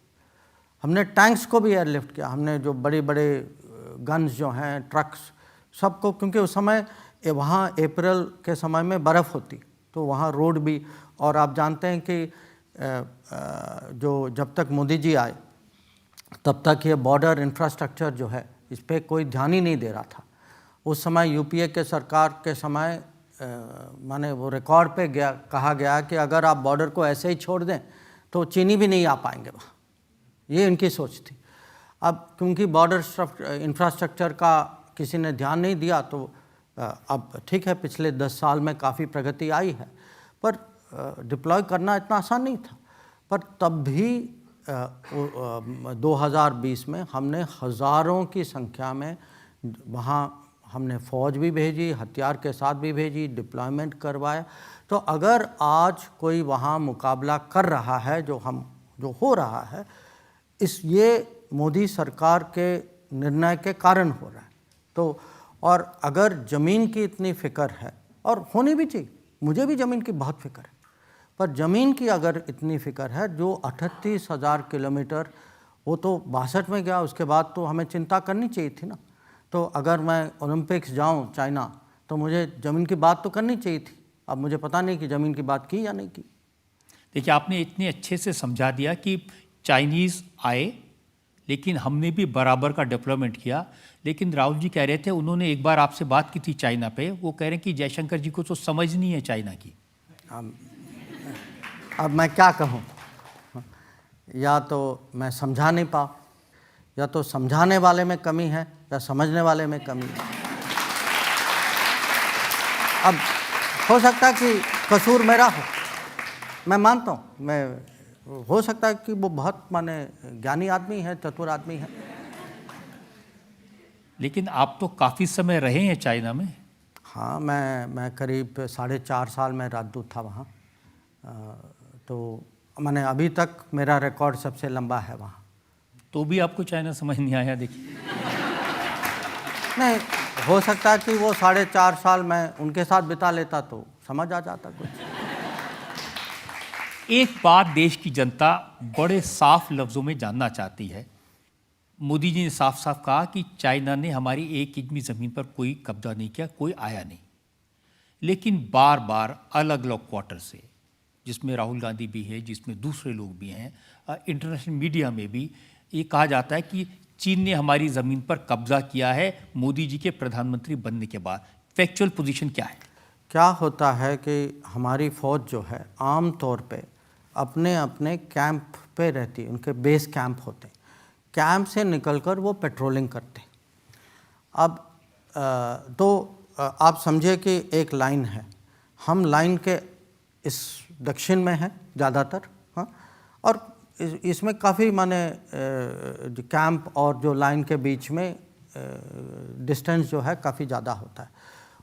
हमने टैंक्स को भी एयरलिफ्ट किया। हमने जो बड़े बड़े गन्स जो हैं, ट्रक्स, सबको, क्योंकि उस समय वहाँ अप्रैल के समय में बर्फ़ होती, तो वहाँ रोड भी। और आप जानते हैं कि जो जब तक मोदी जी आए तब तक ये बॉर्डर इंफ्रास्ट्रक्चर जो है इस पर कोई ध्यान ही नहीं दे रहा था। उस समय यूपीए के सरकार के समय माने वो रिकॉर्ड पे गया, कहा गया कि अगर आप बॉर्डर को ऐसे ही छोड़ दें तो चीनी भी नहीं आ पाएंगे वहाँ। ये इनकी सोच थी। अब क्योंकि बॉर्डर इंफ्रास्ट्रक्चर का किसी ने ध्यान नहीं दिया, तो अब ठीक है, पिछले 10 साल में काफ़ी प्रगति आई है, पर डिप्लॉय करना इतना आसान नहीं था। पर तब भी 2020 में हमने हज़ारों की संख्या में वहाँ हमने फ़ौज भी भेजी, हथियार के साथ भी भेजी, डिप्लॉयमेंट करवाया। तो अगर आज कोई वहाँ मुकाबला कर रहा है, जो हो रहा है, ये मोदी सरकार के निर्णय के कारण हो रहा है। तो और अगर ज़मीन की इतनी फ़िक्र है, और होनी भी चाहिए, मुझे भी ज़मीन की बहुत फ़िक्र है, पर ज़मीन की अगर इतनी फ़िक्र है, जो 38,000 किलोमीटर वो तो 62 में गया, उसके बाद तो हमें चिंता करनी चाहिए थी ना। तो अगर मैं ओलंपिक्स जाऊं चाइना तो मुझे ज़मीन की बात तो करनी चाहिए थी। अब मुझे पता नहीं कि ज़मीन की बात की या नहीं की। देखिए, आपने इतने अच्छे से समझा दिया कि चाइनीज़ आए लेकिन हमने भी बराबर का डेवलपमेंट किया। लेकिन राहुल जी कह रहे थे, उन्होंने एक बार आपसे बात की थी चाइना पे, वो कह रहे हैं कि जयशंकर जी को तो समझ नहीं है चाइना की। अब मैं क्या कहूँ, या तो मैं समझा नहीं पाऊँ, या तो समझाने वाले में कमी है या समझने वाले में कमी है। अब हो सकता है कि कसूर मेरा हो, मैं मानता हूँ, मैं हो सकता है कि वो बहुत माने ज्ञानी आदमी है, चतुर आदमी है। लेकिन आप तो काफ़ी समय रहे हैं चाइना में। हाँ, मैं करीब 4.5 साल में राजदूत था वहाँ। तो मैंने अभी तक मेरा रिकॉर्ड सबसे लंबा है वहाँ। तो भी आपको चाइना समझ नहीं आया? देखिए, नहीं, हो सकता है कि वो 4.5 साल मैं उनके साथ बिता लेता तो समझ आ जाता कुछ। एक बात देश की जनता बड़े साफ लफ्ज़ों में जानना चाहती है। मोदी जी ने साफ साफ कहा कि चाइना ने हमारी 1 इंच भी ज़मीन पर कोई कब्जा नहीं किया, कोई आया नहीं। लेकिन बार बार अलग अलग क्वार्टर से, जिसमें राहुल गांधी भी है, जिसमें दूसरे लोग भी हैं, इंटरनेशनल मीडिया में भी ये कहा जाता है कि चीन ने हमारी ज़मीन पर कब्जा किया है मोदी जी के प्रधानमंत्री बनने के बाद। फैक्चुअल पोजीशन क्या है? क्या होता है कि हमारी फ़ौज जो है आम तौर पे अपने अपने कैंप पे रहती है, उनके बेस कैंप होते हैं। कैंप से निकलकर वो पेट्रोलिंग करते हैं। अब तो आप समझिए कि एक लाइन है, हम लाइन के इस दक्षिण में हैं ज़्यादातर, हाँ, और इसमें काफ़ी माने कैंप और जो लाइन के बीच में डिस्टेंस जो है काफ़ी ज़्यादा होता है।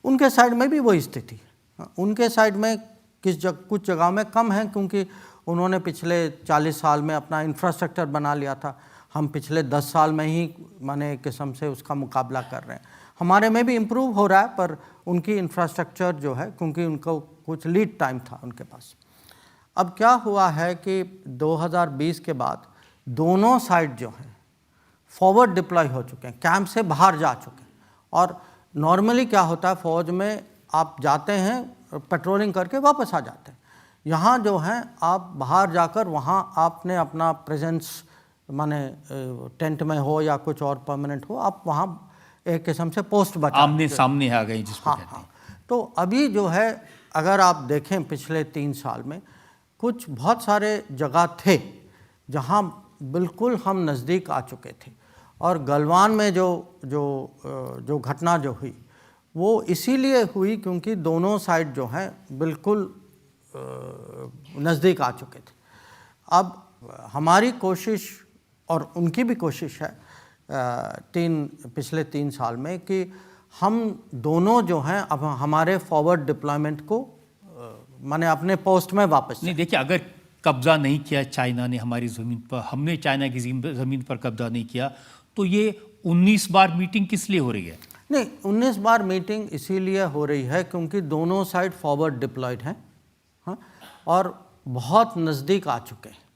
उनके साइड में भी वही स्थिति है। उनके साइड में कुछ जगहों में कम है, क्योंकि उन्होंने पिछले 40 साल में अपना इंफ्रास्ट्रक्चर बना लिया था। हम पिछले 10 साल में ही माने एक किस्म से उसका मुकाबला कर रहे हैं। हमारे में भी इम्प्रूव हो रहा है, पर उनकी इंफ्रास्ट्रक्चर जो है, क्योंकि उनको कुछ लीड टाइम था उनके पास। अब क्या हुआ है कि 2020 के बाद दोनों साइड जो हैं फॉरवर्ड डिप्लॉय हो चुके हैं, कैंप से बाहर जा चुके हैं। और नॉर्मली क्या होता है, फ़ौज में आप जाते हैं, पेट्रोलिंग करके वापस आ जाते हैं। यहाँ जो है आप बाहर जाकर वहाँ आपने अपना प्रेजेंस माने टेंट में हो या कुछ और परमानेंट हो, आप वहाँ एक किस्म से पोस्ट बचा, आमने सामने आ गई जिसको कहते हैं। हाँ। तो अभी जो है, अगर आप देखें पिछले 3 साल में कुछ बहुत सारे जगह थे जहाँ बिल्कुल हम नज़दीक आ चुके थे। और गलवान में जो घटना जो हुई वो इसीलिए हुई क्योंकि दोनों साइड जो हैं बिल्कुल नज़दीक आ चुके थे। अब हमारी कोशिश और उनकी भी कोशिश है पिछले 3 साल में कि हम दोनों जो हैं अब हमारे फॉरवर्ड डिप्लॉयमेंट को माने अपने पोस्ट में वापस। नहीं, देखिए, अगर कब्जा नहीं किया चाइना ने हमारी ज़मीन पर, हमने चाइना की ज़मीन पर कब्जा नहीं किया, तो ये 19 बार मीटिंग किस लिए हो रही है? नहीं, 19 बार मीटिंग इसीलिए हो रही है क्योंकि दोनों साइड फॉरवर्ड डिप्लॉयड हैं, हाँ, और बहुत नज़दीक आ चुके हैं।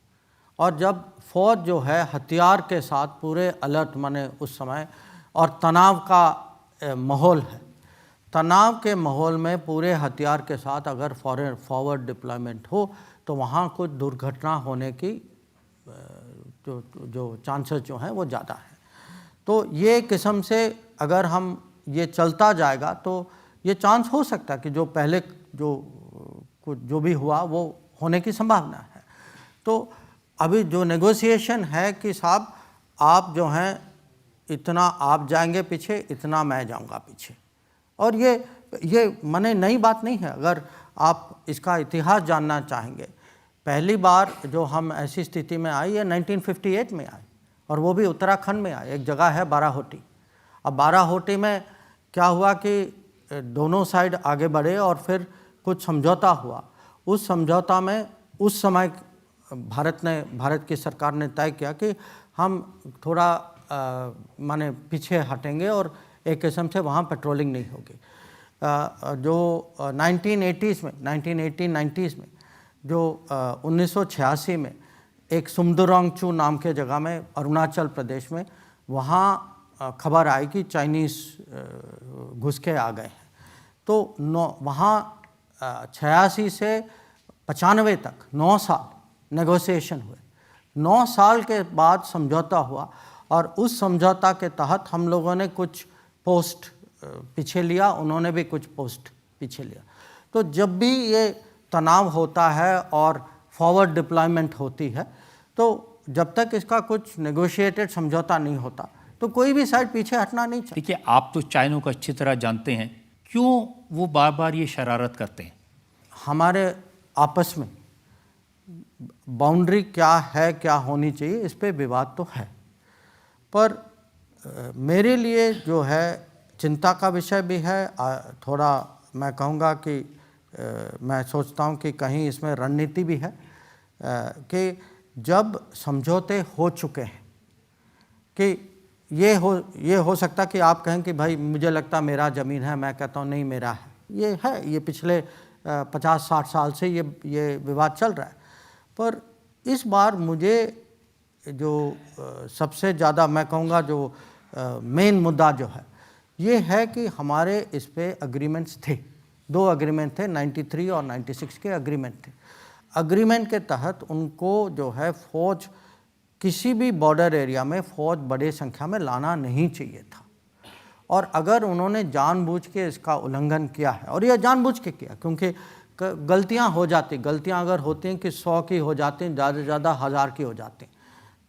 और जब फौज जो है हथियार के साथ पूरे अलर्ट माने उस समय, और तनाव का माहौल है, तनाव के माहौल में पूरे हथियार के साथ अगर फॉरवर्ड डिप्लॉयमेंट हो तो वहाँ कुछ दुर्घटना होने की जो चांसेस जो हैं वो ज़्यादा है। तो ये किस्म से अगर हम ये चलता जाएगा तो ये चांस हो सकता है कि जो पहले जो भी हुआ वो होने की संभावना है। तो अभी जो नेगोशिएशन है कि साहब आप जो हैं इतना आप जाएंगे पीछे, इतना मैं जाऊंगा पीछे। और ये माने नई बात नहीं है। अगर आप इसका इतिहास जानना चाहेंगे, पहली बार जो हम ऐसी स्थिति में आई है 1958 में आई, और वो भी उत्तराखंड में आई। एक जगह है बाराहोटी। अब बाराहोटी में क्या हुआ कि दोनों साइड आगे बढ़े और फिर कुछ समझौता हुआ। उस समझौता में उस समय भारत की सरकार ने तय किया कि हम थोड़ा माने पीछे हटेंगे और एक किस्म से वहाँ पेट्रोलिंग नहीं होगी। जो 1980s में 1980-90s में जो 1986 में एक सुमदुरोंगचू नाम के जगह में अरुणाचल प्रदेश में, वहाँ खबर आई कि चाइनीज़ घुस के आ गए हैं। तो वहाँ 86 से 95 तक 9 साल नेगोशिएशन हुए। 9 साल के बाद समझौता हुआ और उस समझौता के तहत हम लोगों ने कुछ पोस्ट पीछे लिया, उन्होंने भी कुछ पोस्ट पीछे लिया। तो जब भी ये तनाव होता है और फॉरवर्ड डिप्लॉयमेंट होती है, तो जब तक इसका कुछ नेगोशिएटेड समझौता नहीं होता तो कोई भी साइड पीछे हटना नहीं चाहिए। देखिए, आप तो चाइना को अच्छी तरह जानते हैं, क्यों वो बार बार ये शरारत करते हैं? हमारे आपस में बाउंड्री क्या है, क्या होनी चाहिए, इस पे विवाद तो है, पर मेरे लिए जो है चिंता का विषय भी है। थोड़ा मैं कहूँगा कि मैं सोचता हूँ कि कहीं इसमें रणनीति भी है कि जब समझौते हो चुके हैं, कि ये हो सकता कि आप कहें कि भाई मुझे लगता मेरा ज़मीन है, मैं कहता हूँ नहीं मेरा है। ये पिछले 50-60 साल से ये विवाद चल रहा है। पर इस बार मुझे जो सबसे ज़्यादा मैं कहूँगा जो मेन मुद्दा जो है ये है कि हमारे इस पे एग्रीमेंट्स थे, 2 एग्रीमेंट थे, 93 और 96 के एग्रीमेंट थे। एग्रीमेंट के तहत उनको जो है फ़ौज किसी भी बॉर्डर एरिया में फ़ौज बड़े संख्या में लाना नहीं चाहिए था, और अगर उन्होंने जानबूझ के इसका उल्लंघन किया है, और यह जानबूझ के किया, क्योंकि गलतियां हो जाती, गलतियां अगर होती हैं कि 100 की हो जाती हैं, ज़्यादा से ज़्यादा 1000 की हो जाती हैं,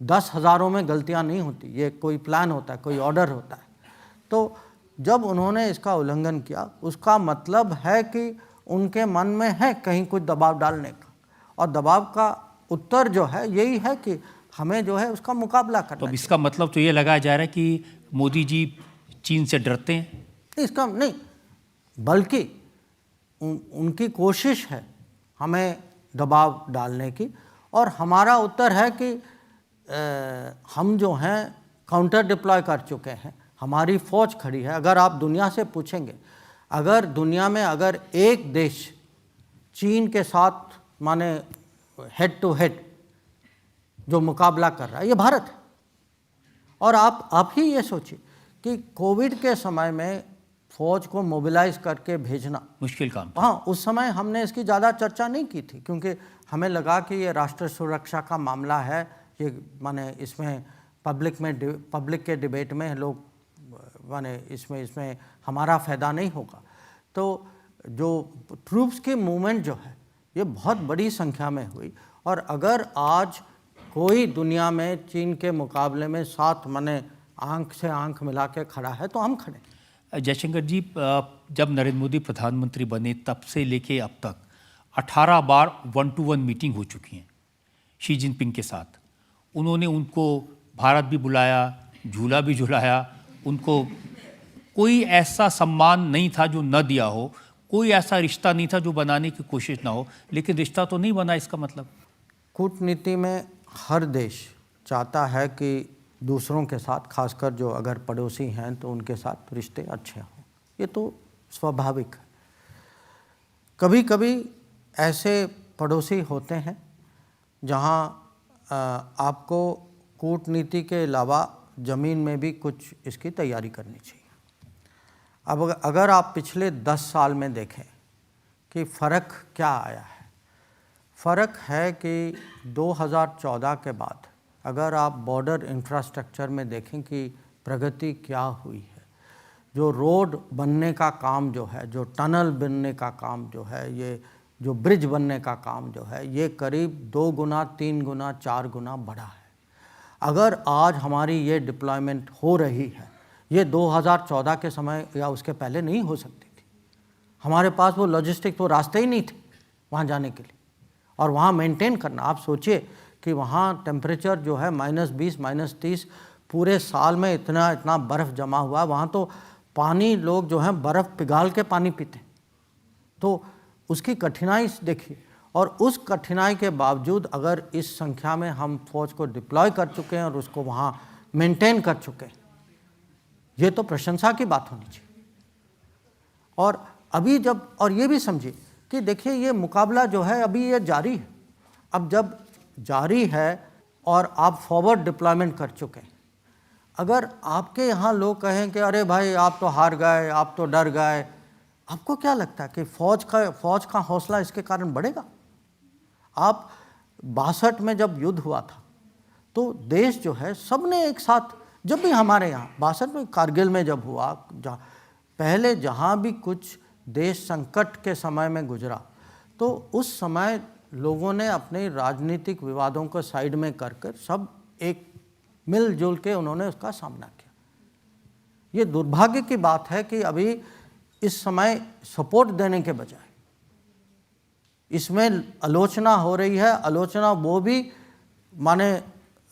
10 हज़ारों में गलतियां नहीं होती, ये कोई प्लान होता है, कोई ऑर्डर होता है। तो जब उन्होंने इसका उल्लंघन किया, उसका मतलब है कि उनके मन में है कहीं कुछ दबाव डालने का, और दबाव का उत्तर जो है यही है कि हमें जो है उसका मुकाबला करना। तो इसका मतलब तो ये लगाया जा रहा है कि मोदी जी चीन से डरते हैं? इसका नहीं, बल्कि उनकी कोशिश है हमें दबाव डालने की, और हमारा उत्तर है कि हम जो हैं काउंटर डिप्लॉय कर चुके हैं, हमारी फ़ौज खड़ी है। अगर आप दुनिया से पूछेंगे, अगर दुनिया में अगर एक देश चीन के साथ माने हेड टू हेड जो मुकाबला कर रहा है, ये भारत है। और आप ही ये सोचिए कि कोविड के समय में फ़ौज को मोबिलाइज करके भेजना मुश्किल काम। हाँ, उस समय हमने इसकी ज़्यादा चर्चा नहीं की थी, क्योंकि हमें लगा कि ये राष्ट्र सुरक्षा का मामला है, ये माने इसमें पब्लिक के डिबेट में लोग माने इसमें हमारा फ़ायदा नहीं होगा। तो जो ट्रूप्स की मूवमेंट जो है ये बहुत बड़ी संख्या में हुई, और अगर आज कोई दुनिया में चीन के मुकाबले में साथ माने आंख से आंख मिला के खड़ा है तो हम खड़े। जयशंकर जी, जब नरेंद्र मोदी प्रधानमंत्री बने तब से लेके अब तक 18 बार 1-to-1 मीटिंग हो चुकी हैं शी जिनपिंग के साथ। उन्होंने उनको भारत भी बुलाया, झूला भी झुलाया, उनको कोई ऐसा सम्मान नहीं था जो न दिया हो, कोई ऐसा रिश्ता नहीं था जो बनाने की कोशिश ना हो, लेकिन रिश्ता तो नहीं बना। इसका मतलब कूटनीति में हर देश चाहता है कि दूसरों के साथ, खासकर जो अगर पड़ोसी हैं तो उनके साथ रिश्ते अच्छे हों, ये तो स्वाभाविक है। कभी कभी ऐसे पड़ोसी होते हैं जहां आपको कूटनीति के अलावा ज़मीन में भी कुछ इसकी तैयारी करनी चाहिए। अब अगर आप पिछले 10 साल में देखें कि फ़र्क क्या आया है, फ़र्क है कि 2014 के बाद अगर आप बॉर्डर इंफ्रास्ट्रक्चर में देखें कि प्रगति क्या हुई है, जो रोड बनने का काम जो है, जो टनल बनने का काम जो है, ये जो ब्रिज बनने का काम जो है, ये करीब 2 गुना, 3 गुना, 4 गुना बढ़ा है। अगर आज हमारी ये डिप्लॉयमेंट हो रही है, ये 2014 के समय या उसके पहले नहीं हो सकती थी। हमारे पास वो लॉजिस्टिक, वो रास्ते ही नहीं थे वहाँ जाने के लिए, और वहाँ मेंटेन करना। आप सोचिए कि वहाँ टेम्परेचर जो है -20, -30, पूरे साल में इतना बर्फ़ जमा हुआ है। वहाँ तो पानी लोग जो हैं बर्फ़ पिघाल के पानी पीते हैं। तो उसकी कठिनाई देखिए, और उस कठिनाई के बावजूद अगर इस संख्या में हम फ़ौज को डिप्लॉय कर चुके हैं और उसको वहाँ मेंटेन कर चुके हैं, ये तो प्रशंसा की बात होनी चाहिए। और अभी जब, और ये भी समझिए कि देखिए ये मुकाबला जो है अभी ये जारी है। अब जब जारी है और आप फॉरवर्ड डिप्लॉयमेंट कर चुके हैं। अगर आपके यहाँ लोग कहें कि अरे भाई आप तो हार गए, आप तो डर गए, आपको क्या लगता है कि फौज का हौसला इसके कारण बढ़ेगा? आप 62 में जब युद्ध हुआ था तो देश जो है सब ने एक साथ, जब भी हमारे यहाँ 62 में कारगिल में जब हुआ, पहले जहाँ भी कुछ देश संकट के समय में गुजरा तो उस समय लोगों ने अपने राजनीतिक विवादों को साइड में कर कर सब एक मिलजुल के उन्होंने उसका सामना किया। ये दुर्भाग्य की बात है कि अभी इस समय सपोर्ट देने के बजाय इसमें आलोचना हो रही है। आलोचना वो भी माने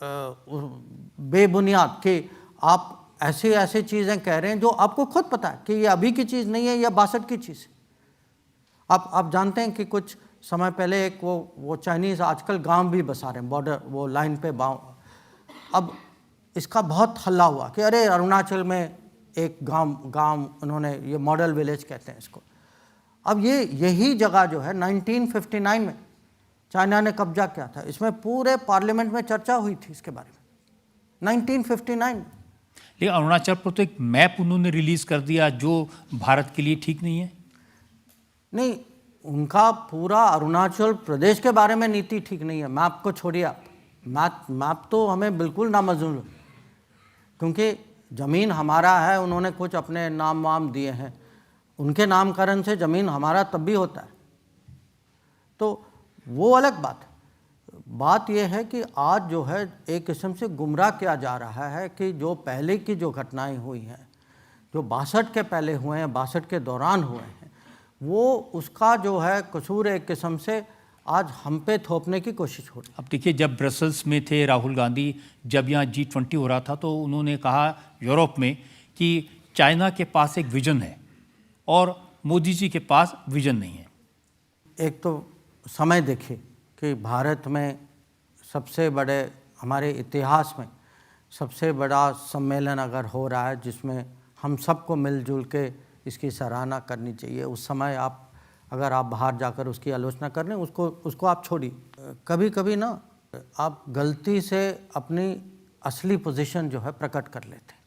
बेबुनियाद कि आप ऐसी ऐसी चीज़ें कह रहे हैं जो आपको खुद पता है कि ये अभी की चीज़ नहीं है, यह 62 की चीज़ है। आप जानते हैं कि कुछ समय पहले एक वो चाइनीज़ आजकल गांव भी बसा रहे हैं बॉर्डर, वो लाइन पे अब इसका बहुत हल्ला हुआ कि अरे अरुणाचल में एक गांव उन्होंने, ये मॉडल विलेज कहते हैं इसको। अब यही जगह जो है 1959 में चाइना ने कब्जा किया था, इसमें पूरे पार्लियामेंट में चर्चा हुई थी इसके बारे में 1959 में। लेकिन अरुणाचल पर तो एक मैप उन्होंने रिलीज कर दिया जो भारत के लिए ठीक नहीं है। नहीं, उनका पूरा अरुणाचल प्रदेश के बारे में नीति ठीक नहीं है। मैप को छोड़िए आप, मैप तो हमें बिल्कुल नामंजूर है, क्योंकि ज़मीन हमारा है, उन्होंने कुछ अपने नाम वाम दिए हैं, उनके नामकरण से ज़मीन हमारा तब भी होता है, तो वो अलग बात है। बात यह है कि आज जो है एक किस्म से गुमराह किया जा रहा है कि जो पहले की जो घटनाएं हुई हैं, जो 62 के पहले हुए हैं, 62 के दौरान हुए हैं, वो उसका जो है कसूर एक किस्म से आज हम पे थोपने की कोशिश हो रही है। अब देखिए, जब ब्रसल्स में थे राहुल गांधी, जब यहाँ G20 हो रहा था तो उन्होंने कहा यूरोप में कि चाइना के पास एक विजन है और मोदी जी के पास विजन नहीं है। एक तो समय देखिए कि भारत में सबसे बड़े, हमारे इतिहास में सबसे बड़ा सम्मेलन अगर हो रहा है जिसमें हम सबको मिलजुल के इसकी सराहना करनी चाहिए, उस समय अगर आप बाहर जाकर उसकी आलोचना कर लें, उसको आप छोड़िए। कभी कभी ना आप गलती से अपनी असली पोजीशन जो है प्रकट कर लेते हैं।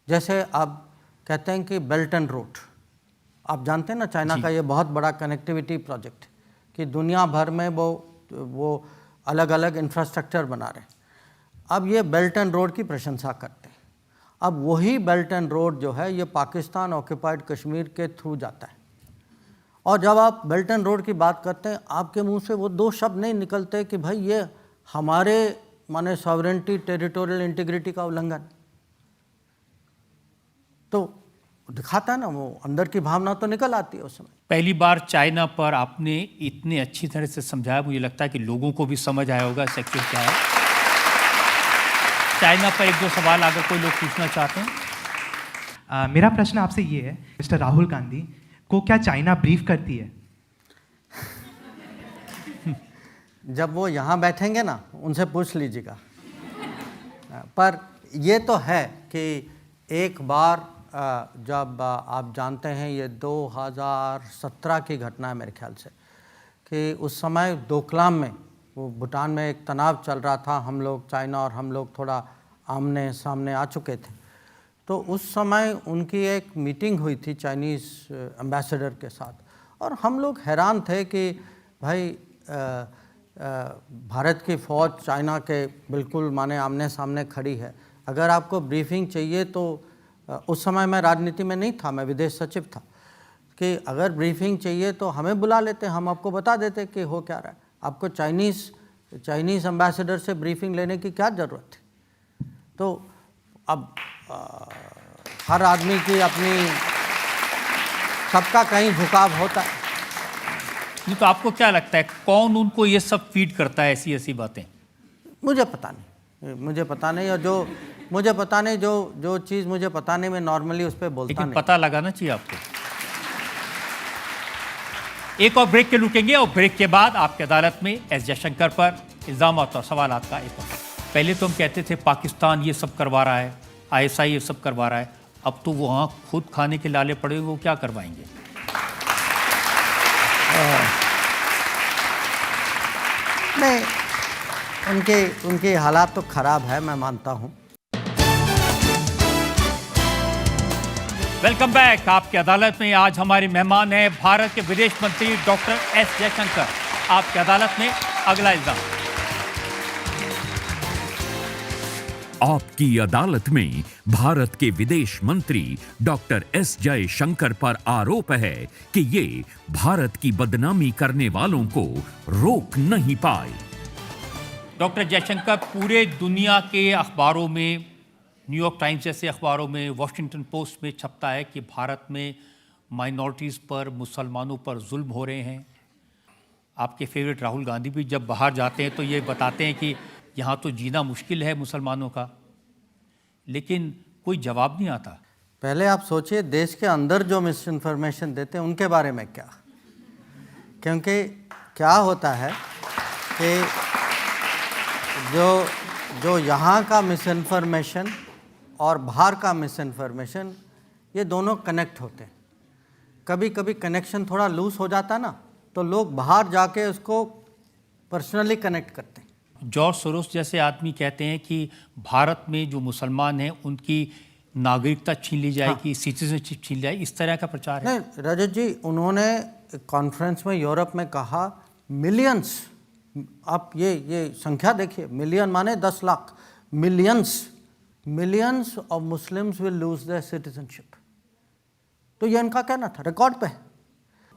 जैसे आप कहते हैं कि बेल्ट एंड रोड, आप जानते हैं ना चाइना का ये बहुत बड़ा कनेक्टिविटी प्रोजेक्ट है कि दुनिया भर में वो अलग अलग इंफ्रास्ट्रक्चर बना रहे हैं। अब ये बेल्ट एंड रोड की प्रशंसा करते हैं। अब वही बेल्ट एंड रोड जो है ये पाकिस्तान ऑक्यूपाइड कश्मीर के थ्रू जाता है, और जब आप बेल्ट एंड रोड की बात करते हैं आपके मुंह से वो दो शब्द नहीं निकलते कि भाई ये हमारे माने सॉवरेनिटी, टेरिटोरियल इंटीग्रिटी का उल्लंघन। तो दिखाता है ना, वो अंदर की भावना तो निकल आती है उस समय। पहली बार चाइना पर आपने इतने अच्छी तरह से समझाया, मुझे लगता है कि लोगों को भी समझ आया होगा सेक्टर क्या है। चाइना पर एक दो सवाल अगर कोई लोग पूछना चाहते हैं। मेरा प्रश्न आपसे ये है, मिस्टर राहुल गांधी को क्या चाइना ब्रीफ करती है? जब वो यहाँ बैठेंगे ना उनसे पूछ लीजिएगा। पर ये तो है कि एक बार जब आप जानते हैं ये 2017 की घटना है मेरे ख्याल से, कि उस समय डोकलाम में, वो भूटान में एक तनाव चल रहा था, हम लोग चाइना और हम लोग थोड़ा आमने सामने आ चुके थे। तो उस समय उनकी एक मीटिंग हुई थी चाइनीज़ एम्बेसडर के साथ, और हम लोग हैरान थे कि भाई भारत की फ़ौज चाइना के बिल्कुल माने आमने सामने खड़ी है। अगर आपको ब्रीफिंग चाहिए तो उस समय मैं राजनीति में नहीं था, मैं विदेश सचिव था, कि अगर ब्रीफिंग चाहिए तो हमें बुला लेते, हम आपको बता देते कि हो क्या रहा है। आपको चाइनीज़ एम्बेसडर से ब्रीफिंग लेने की क्या ज़रूरत थी? तो अब हर आदमी की अपनी, सबका कहीं झुकाव होता है। नहीं तो आपको क्या लगता है कौन उनको ये सब फीड करता है, ऐसी ऐसी बातें? मुझे पता नहीं, और जो चीज़ मुझे पता नहीं मैं नॉर्मली उस पर बोलता लेकिन नहीं। पता लगाना चाहिए आपको। एक और ब्रेक के रुकेंगे, और ब्रेक के बाद आपकी अदालत में एस जयशंकर पर इल्जाम और सवालात का एक और। पहले तो हम कहते थे पाकिस्तान ये सब करवा रहा है, ISI ये सब करवा रहा है, अब तो वहाँ खुद खाने के लाले पड़े हुए, वो क्या करवाएंगे? नहीं, उनके हालात तो ख़राब है, मैं मानता हूँ। Welcome back. आपकी अदालत में आज हमारे मेहमान हैं भारत के विदेश मंत्री डॉक्टर एस जयशंकर। आपकी अदालत में अगला इल्जाम। आपकी अदालत में भारत के विदेश मंत्री डॉक्टर एस जयशंकर पर आरोप है कि ये भारत की बदनामी करने वालों को रोक नहीं पाए। डॉक्टर जयशंकर, पूरे दुनिया के अखबारों में, न्यूयॉर्क टाइम्स जैसे अखबारों में, वॉशिंगटन पोस्ट में छपता है कि भारत में माइनॉरिटीज़ पर, मुसलमानों पर जुल्म हो रहे हैं। आपके फेवरेट राहुल गांधी भी जब बाहर जाते हैं तो ये बताते हैं कि यहाँ तो जीना मुश्किल है मुसलमानों का, लेकिन कोई जवाब नहीं आता। पहले आप सोचिए, देश के अंदर जो मिस इन्फॉर्मेशन देते हैं उनके बारे में क्या, क्योंकि क्या होता है कि जो यहाँ का मिस इन्फॉर्मेशन और बाहर का मिस इन्फॉर्मेशन, ये दोनों कनेक्ट होते हैं। कभी कभी कनेक्शन थोड़ा लूज हो जाता ना, तो लोग बाहर जाके उसको पर्सनली कनेक्ट करते हैं। जॉर्ज सोरोस जैसे आदमी कहते हैं कि भारत में जो मुसलमान हैं उनकी नागरिकता छीन ली जाएगी, सिटीजनशिप छीन ली जाएगी, इस तरह का प्रचार है। नहीं रजत जी, उन्होंने कॉन्फ्रेंस में यूरोप में कहा मिलियंस, आप ये संख्या देखिए, मिलियन माने 10 lakh, millions of Muslims will lose their citizenship. तो ये इनका कहना था, रिकॉर्ड पे है।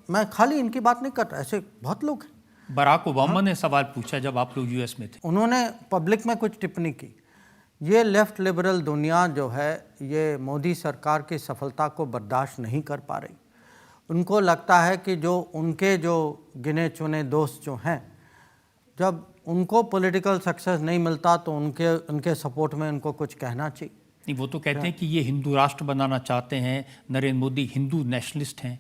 मैं खाली इनकी बात नहीं कर रहा, ऐसे बहुत लोग हैं। बराक ओबामा ने सवाल पूछा जब आप लोग यूएस में थे, उन्होंने पब्लिक में कुछ टिप्पणी की। ये लेफ्ट लिबरल दुनिया जो है, ये मोदी सरकार की सफलता को बर्दाश्त नहीं कर पा रही। उनको लगता है कि जो उनके जो गिने चुने दोस्त जो हैं, जब उनको पॉलिटिकल सक्सेस नहीं मिलता तो उनके सपोर्ट में उनको कुछ कहना चाहिए। नहीं, वो तो कहते हैं कि ये हिंदू राष्ट्र बनाना चाहते हैं, नरेंद्र मोदी हिंदू नेशनलिस्ट हैं।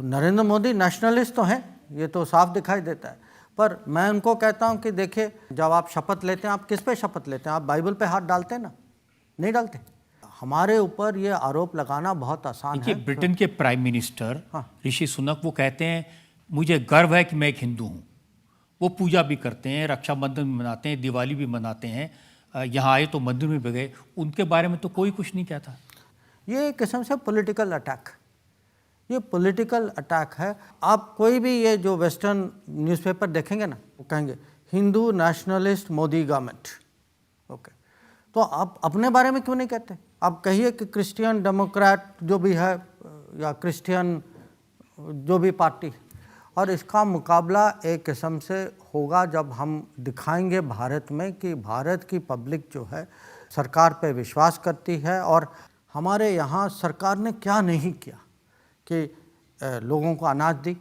नरेंद्र मोदी नेशनलिस्ट तो हैं, ये तो साफ दिखाई देता है। पर मैं उनको कहता हूं कि देखिए, जब आप शपथ लेते हैं, आप किस पे शपथ लेते हैं? आप बाइबल पे हाथ डालते हैं ना? नहीं डालते। हमारे ऊपर ये आरोप लगाना बहुत आसान है। ब्रिटेन के प्राइम मिनिस्टर ऋषि सुनक, वो कहते हैं मुझे गर्व है कि मैं एक हिंदू हूँ। वो पूजा भी करते हैं, रक्षाबंधन भी मनाते हैं, दिवाली भी मनाते हैं, यहाँ आए तो मंदिर में भी गए। उनके बारे में तो कोई कुछ नहीं कहता। ये एक किस्म से पॉलिटिकल अटैक, ये पॉलिटिकल अटैक है। आप कोई भी ये जो वेस्टर्न न्यूज़पेपर देखेंगे ना, वो कहेंगे Hindu nationalist Modi government. Okay, तो आप अपने बारे में क्यों नहीं कहते? आप कहिए कि क्रिश्चियन डेमोक्रेट जो भी है, या क्रिश्चियन जो भी पार्टी, और इसका मुकाबला एक किस्म से होगा जब हम दिखाएंगे भारत में कि भारत की पब्लिक जो है सरकार पे विश्वास करती है। और हमारे यहाँ सरकार ने क्या नहीं किया कि लोगों को अनाज दी,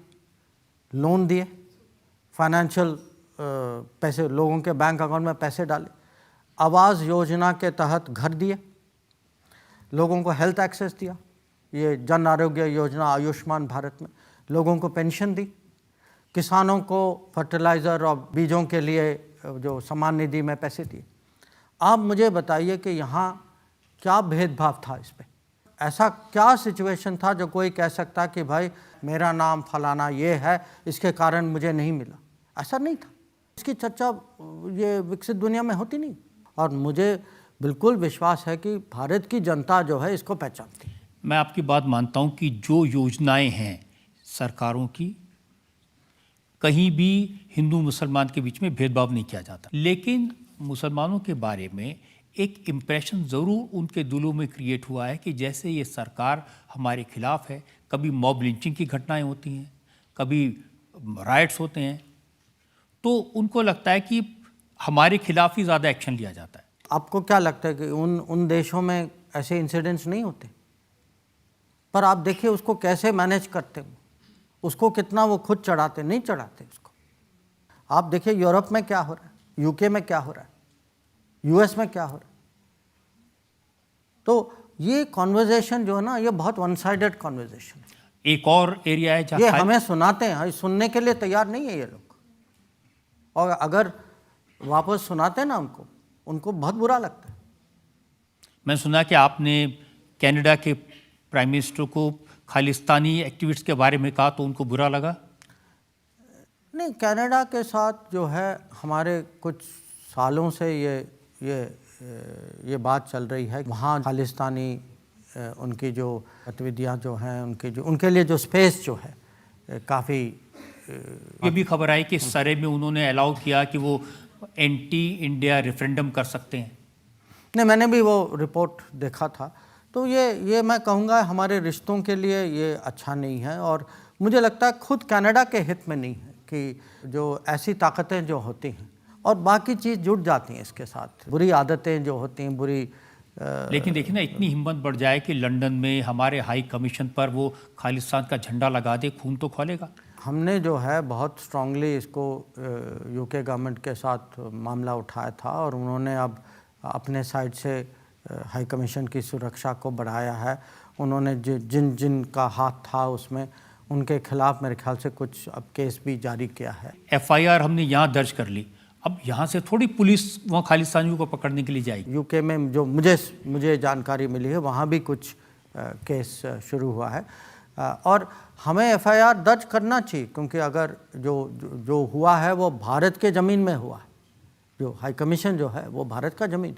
लोन दिए, फाइनेंशियल पैसे लोगों के बैंक अकाउंट में पैसे डाले, आवास योजना के तहत घर दिए, लोगों को हेल्थ एक्सेस दिया, ये जन आरोग्य योजना आयुष्मान भारत में, लोगों को पेंशन दी, किसानों को फर्टिलाइज़र और बीजों के लिए जो सम्मान निधि में पैसे दिए। आप मुझे बताइए कि यहाँ क्या भेदभाव था इस पे? ऐसा क्या सिचुएशन था जो कोई कह सकता कि भाई मेरा नाम फलाना ये है, इसके कारण मुझे नहीं मिला? ऐसा नहीं था। इसकी चर्चा ये विकसित दुनिया में होती नहीं। और मुझे बिल्कुल विश्वास है कि भारत की जनता जो है इसको पहचानती है। मैं आपकी बात मानता हूँ कि जो योजनाएं हैं सरकारों की, कहीं भी हिंदू मुसलमान के बीच में भेदभाव नहीं किया जाता, लेकिन मुसलमानों के बारे में एक इम्प्रेशन ज़रूर उनके दिलों में क्रिएट हुआ है कि जैसे ये सरकार हमारे खिलाफ है। कभी मॉब लिंचिंग की घटनाएं होती हैं, कभी राइट्स होते हैं, तो उनको लगता है कि हमारे खिलाफ ही ज़्यादा एक्शन लिया जाता है। आपको क्या लगता है कि उन देशों में ऐसे इंसिडेंट्स नहीं होते? पर आप देखिए उसको कैसे मैनेज करते हैं, उसको कितना वो खुद चढ़ाते, नहीं चढ़ाते उसको। आप देखिए यूरोप में क्या हो रहा है, यूके में क्या हो रहा है, यूएस में क्या हो रहा है। तो ये कॉन्वर्जेशन जो है ना, ये बहुत वन साइडेड कॉन्वर्जेशन है। एक और एरिया है जहाँ ये हमें सुनाते हैं, सुनने के लिए तैयार नहीं है ये लोग। और अगर वापस सुनाते हैं ना उनको बहुत बुरा लगता है। मैं सुना कि आपने कनाडा के प्राइम मिनिस्टर को खालिस्तानी एक्टिविस्ट के बारे में कहा तो उनको बुरा लगा? नहीं, कनाडा के साथ जो है हमारे कुछ सालों से ये बात चल रही है, वहाँ खालिस्तानी उनकी जो गतिविधियाँ जो हैं, उनके लिए जो स्पेस जो है काफ़ी। ये भी खबर आई कि सरे में उन्होंने अलाउ किया कि वो एंटी इंडिया रेफरेंडम कर सकते हैं। नहीं, मैंने भी वो रिपोर्ट देखा था। तो ये मैं कहूँगा हमारे रिश्तों के लिए ये अच्छा नहीं है, और मुझे लगता है खुद कनाडा के हित में नहीं है कि जो ऐसी ताकतें जो होती हैं और बाकी चीज़ जुड़ जाती हैं इसके साथ, बुरी आदतें जो होती हैं, बुरी। लेकिन देखिए ना, इतनी हिम्मत बढ़ जाए कि लंदन में हमारे हाई कमीशन पर वो खालिस्तान का झंडा लगा दे, खून तो खोलेगा। हमने जो है बहुत स्ट्रांगली इसको यूके गवर्नमेंट के साथ मामला उठाया था, और उन्होंने अब अपने साइड से हाई कमीशन की सुरक्षा को बढ़ाया है। उन्होंने जिन का हाथ था उसमें, उनके खिलाफ मेरे ख्याल से कुछ अब केस भी जारी किया है। FIR हमने यहाँ दर्ज कर ली, अब यहाँ से थोड़ी पुलिस वहाँ खालिस्तानियों को पकड़ने के लिए जाएगी। यूके में जो मुझे जानकारी मिली है, वहाँ भी कुछ केस शुरू हुआ है, और हमें FIR दर्ज करना चाहिए, क्योंकि अगर जो हुआ है वो भारत के ज़मीन में हुआ है। जो हाई कमीशन जो है वो भारत का ज़मीन।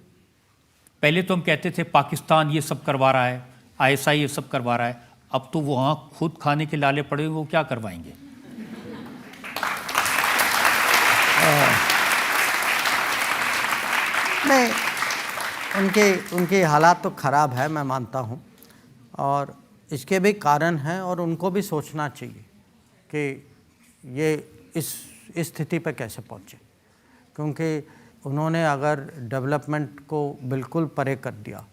पहले तो हम कहते थे पाकिस्तान ये सब करवा रहा है, ISI ये सब करवा रहा है, अब तो वहाँ खुद खाने के लाले पड़े, वो क्या करवाएंगे? नहीं, उनके हालात तो ख़राब है, मैं मानता हूँ, और इसके भी कारण हैं, और उनको भी सोचना चाहिए कि ये इस स्थिति पे कैसे पहुँचे, क्योंकि उन्होंने अगर डेवलपमेंट को बिल्कुल परे कर दिया,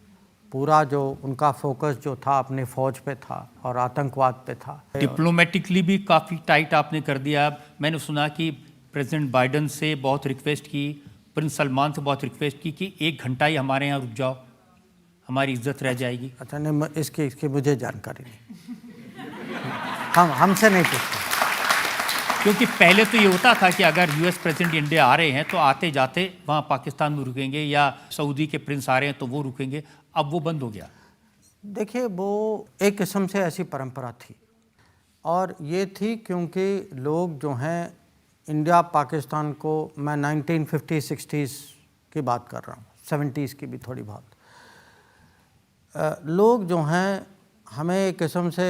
पूरा जो उनका फोकस जो था अपनी फ़ौज पे था और आतंकवाद पे था। डिप्लोमेटिकली भी काफ़ी टाइट आपने कर दिया। मैंने सुना कि प्रेसिडेंट बाइडन से बहुत रिक्वेस्ट की, प्रिंस सलमान से बहुत रिक्वेस्ट की कि 1 घंटा ही हमारे यहाँ रुक जाओ, हमारी इज्जत रह जाएगी। अच्छा, नहीं, इसकी मुझे जानकारी नहीं, हमसे नहीं पूछते, क्योंकि पहले तो ये होता था कि अगर US प्रेसिडेंट इंडिया आ रहे हैं तो आते जाते वहाँ पाकिस्तान में रुकेंगे, या सऊदी के प्रिंस आ रहे हैं तो वो रुकेंगे, अब वो बंद हो गया। देखिए, वो एक किस्म से ऐसी परंपरा थी, और ये थी क्योंकि लोग जो हैं इंडिया पाकिस्तान को, मैं 1950-60s की बात कर रहा हूँ, 70s की भी थोड़ी बहुत, लोग जो हैं हमें एक किस्म से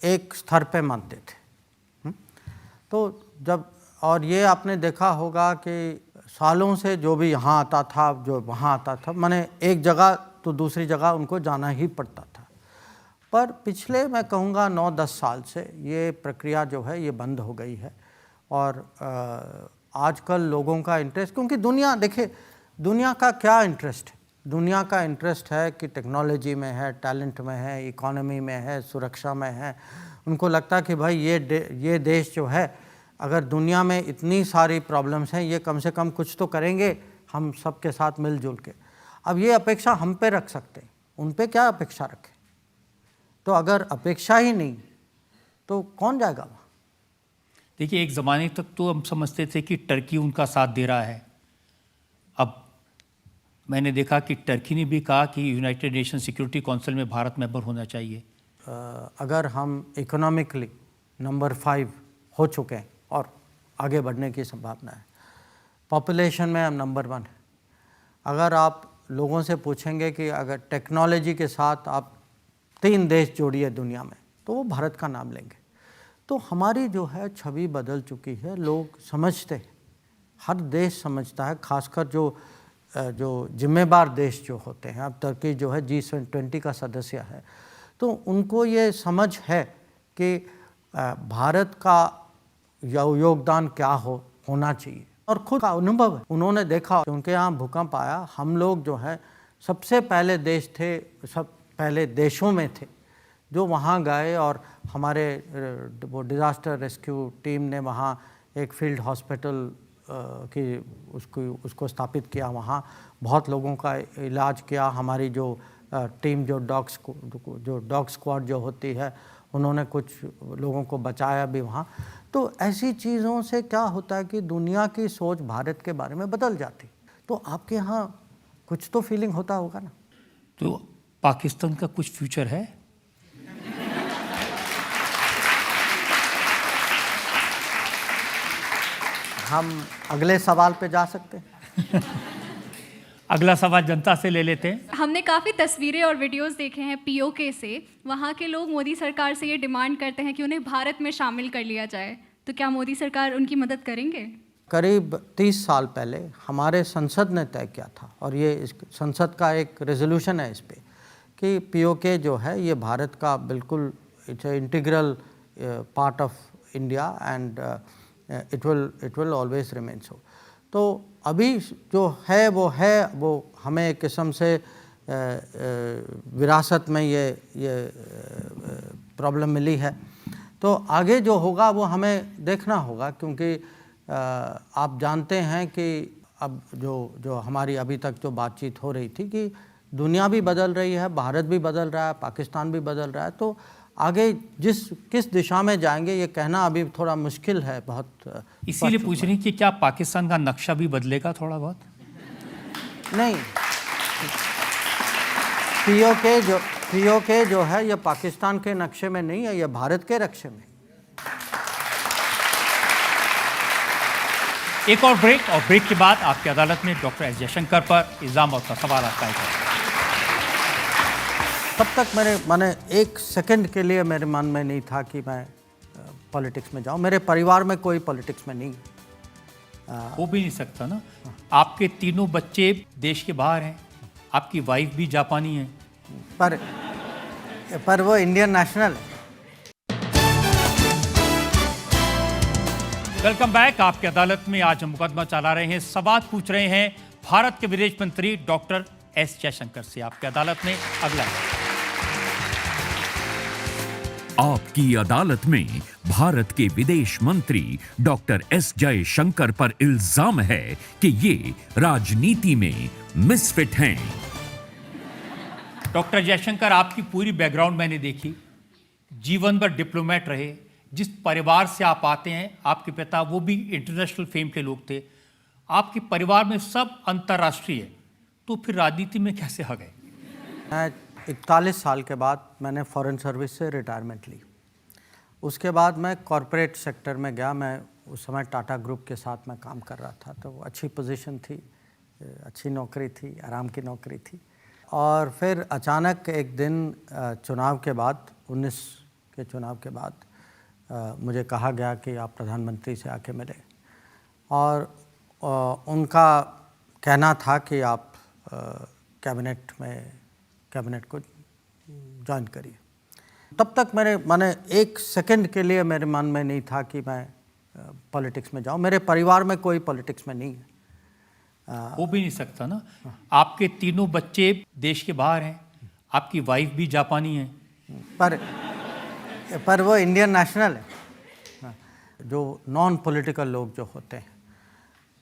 एक स्तर पे मानते थे। तो जब, और ये आपने देखा होगा कि सालों से जो भी यहाँ आता था, जो वहाँ आता था, माने एक जगह तो दूसरी जगह उनको जाना ही पड़ता था। पर पिछले मैं कहूँगा 9-10 साल से ये प्रक्रिया जो है ये बंद हो गई है, और आजकल लोगों का इंटरेस्ट, क्योंकि दुनिया, देखिए दुनिया का क्या इंटरेस्ट है, दुनिया का इंटरेस्ट है कि टेक्नोलॉजी में है, टैलेंट में है, इकोनॉमी में है, सुरक्षा में है। उनको लगता है कि भाई ये देश जो है, अगर दुनिया में इतनी सारी प्रॉब्लम्स हैं, ये कम से कम कुछ तो करेंगे हम सब के साथ मिलजुल के। अब ये अपेक्षा हम पे रख सकते हैं, उन पे क्या अपेक्षा रखें? तो अगर अपेक्षा ही नहीं तो कौन जाएगा वहाँ? देखिए, एक ज़माने तक तो हम समझते थे कि टर्की उनका साथ दे रहा है। अब मैंने देखा कि टर्की ने भी कहा कि यूनाइटेड नेशन सिक्योरिटी काउंसिल में भारत मेंबर होना चाहिए। अगर हम इकोनॉमिकली नंबर 5 हो चुके हैं और आगे बढ़ने की संभावना है, पॉपुलेशन में हम नंबर 1 है। अगर आप लोगों से पूछेंगे कि अगर टेक्नोलॉजी के साथ आप 3 देश जोड़िए दुनिया में, तो वो भारत का नाम लेंगे। तो हमारी जो है छवि बदल चुकी है, लोग समझते हैं, हर देश समझता है, खासकर जो जिम्मेदार देश जो होते हैं। अब तुर्की जो है G20 का सदस्य है, तो उनको ये समझ है कि भारत का योगदान क्या होना चाहिए, और खुद का अनुभव है, उन्होंने देखा कि उनके यहाँ भूकंप आया, हम लोग जो है सबसे पहले देश थे, सब पहले देशों में थे जो वहाँ गए, और हमारे वो डिज़ास्टर रेस्क्यू टीम ने वहाँ एक फील्ड हॉस्पिटल की उसको स्थापित किया, वहाँ बहुत लोगों का इलाज किया। हमारी जो टीम जो डॉग स्क्वाड जो होती है, उन्होंने कुछ लोगों को बचाया भी वहाँ। तो ऐसी चीज़ों से क्या होता है कि दुनिया की सोच भारत के बारे में बदल जाती। तो आपके यहाँ कुछ तो फीलिंग होता होगा ना? तो पाकिस्तान का कुछ फ्यूचर है? हम अगले सवाल पे जा सकते हैं। अगला सवाल जनता से ले लेते हैं। हमने काफ़ी तस्वीरें और वीडियोस देखे हैं पीओके से। वहाँ के लोग मोदी सरकार से ये डिमांड करते हैं कि उन्हें भारत में शामिल कर लिया जाए, तो क्या मोदी सरकार उनकी मदद करेंगे? करीब 30 साल पहले हमारे संसद ने तय किया था, और ये इस संसद का एक रेजोल्यूशन है इस पे, कि पीओके जो है ये भारत का बिल्कुल it's a integral part of India and it will always remain सो। तो अभी जो है वो हमें एक किस्म से विरासत में ये प्रॉब्लम मिली है। तो आगे जो होगा वो हमें देखना होगा, क्योंकि आप जानते हैं कि अब जो हमारी अभी तक जो बातचीत हो रही थी कि दुनिया भी बदल रही है, भारत भी बदल रहा है, पाकिस्तान भी बदल रहा है, तो आगे किस दिशा में जाएंगे ये कहना अभी थोड़ा मुश्किल है बहुत। इसीलिए पूछ रही कि क्या पाकिस्तान का नक्शा भी बदलेगा थोड़ा बहुत? नहीं, पीओके जो है ये पाकिस्तान के नक्शे में नहीं है, ये भारत के नक्शे में। एक और ब्रेक के बाद आपकी अदालत में डॉक्टर एस जयशंकर पर इल्जाम और सवाल आता है। तब तक मैंने एक सेकंड के लिए मेरे मन में नहीं था कि मैं पॉलिटिक्स में जाऊं। मेरे परिवार में कोई पॉलिटिक्स में नहीं हो भी नहीं सकता ना। आपके तीनों बच्चे देश के बाहर हैं, आपकी वाइफ भी जापानी है, पर वो इंडियन नेशनल है। Welcome back. आपकी अदालत में आज हम मुकदमा चला रहे हैं, सवाल पूछ रहे हैं भारत के विदेश मंत्री डॉक्टर एस जयशंकर से। आपकी अदालत में अगला आपकी अदालत में भारत के विदेश मंत्री डॉक्टर एस जयशंकर पर इल्जाम है कि ये राजनीति में मिसफिट हैं। डॉक्टर जयशंकर, आपकी पूरी बैकग्राउंड मैंने देखी, जीवन भर डिप्लोमेट रहे। जिस परिवार से आप आते हैं, आपके पिता वो भी इंटरनेशनल फेम के लोग थे, आपके परिवार में सब अंतर्राष्ट्रीय, तो फिर राजनीति में कैसे आ गए? मैं 41 साल के बाद मैंने फॉरेन सर्विस से रिटायरमेंट ली। उसके बाद मैं कॉरपोरेट सेक्टर में गया। मैं उस समय टाटा ग्रुप के साथ मैं काम कर रहा था, तो अच्छी पोजीशन थी, अच्छी नौकरी थी, आराम की नौकरी थी। और फिर अचानक एक दिन चुनाव के बाद, 19 के चुनाव के बाद मुझे कहा गया कि आप प्रधानमंत्री से आके मिले, और उनका कहना था कि आप कैबिनेट को ज्वाइन करिए। तब तक मैंने एक सेकंड के लिए मेरे मन में नहीं था कि मैं पॉलिटिक्स में जाऊं। मेरे परिवार में कोई पॉलिटिक्स में नहीं है। हो भी नहीं सकता ना। आपके तीनों बच्चे देश के बाहर हैं, आपकी वाइफ भी जापानी है, पर वो इंडियन नेशनल है। जो नॉन पॉलिटिकल लोग जो होते हैं,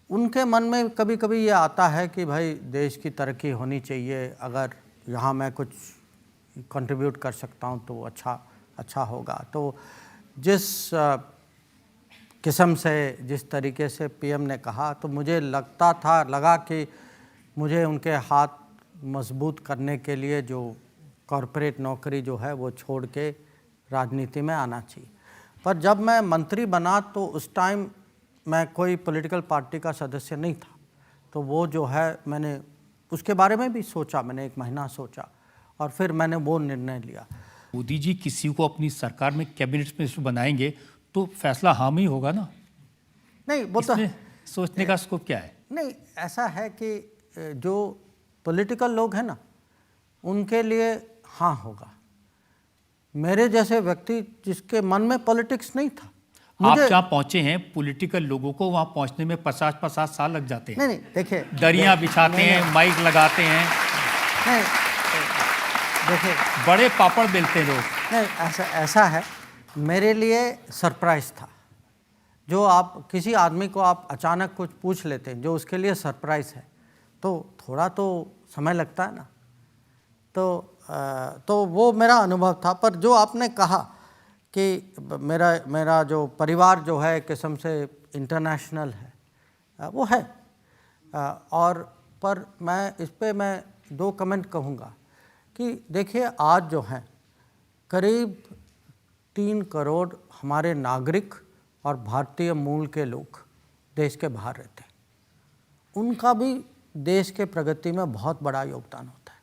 उनके मन में कभी कभी ये आता है कि भाई देश की तरक्की होनी चाहिए, अगर यहाँ मैं कुछ कंट्रीब्यूट कर सकता हूँ तो वो अच्छा होगा। तो जिस किस्म से, जिस तरीके से पीएम ने कहा, तो मुझे लगा कि मुझे उनके हाथ मजबूत करने के लिए जो कॉरपोरेट नौकरी जो है वो छोड़ के राजनीति में आना चाहिए। पर जब मैं मंत्री बना तो उस टाइम मैं कोई पॉलिटिकल पार्टी का सदस्य नहीं था, तो वो जो है मैंने उसके बारे में भी सोचा, मैंने 1 महीना सोचा, और फिर मैंने वो निर्णय लिया। मोदी जी किसी को अपनी सरकार में कैबिनेट मिनिस्टर बनाएंगे तो फैसला हम ही होगा ना। नहीं, वो तो सोचने का स्कोप क्या है? नहीं, ऐसा है कि जो पॉलिटिकल लोग हैं ना, उनके लिए हाँ होगा। मेरे जैसे व्यक्ति जिसके मन में पॉलिटिक्स नहीं था, आप जहाँ पहुंचे हैं, पॉलिटिकल लोगों को वहाँ पहुंचने में 50 साल लग जाते हैं। नहीं, देखिए, दरियाँ बिछाते हैं, माइक लगाते हैं, नहीं देखिए, बड़े पापड़ बेलते लोग। नहीं, ऐसा है। मेरे लिए सरप्राइज था। जो आप किसी आदमी को आप अचानक कुछ पूछ लेते हैं जो उसके लिए सरप्राइज है, तो थोड़ा तो समय लगता है ना। तो वो मेरा अनुभव था। पर जो आपने कहा कि मेरा जो परिवार जो है किस्म से इंटरनेशनल है, वो है। और पर मैं इस पे मैं 2 कमेंट कहूँगा कि देखिए, आज जो है करीब 3 करोड़ हमारे नागरिक और भारतीय मूल के लोग देश के बाहर रहते हैं। उनका भी देश के प्रगति में बहुत बड़ा योगदान होता है।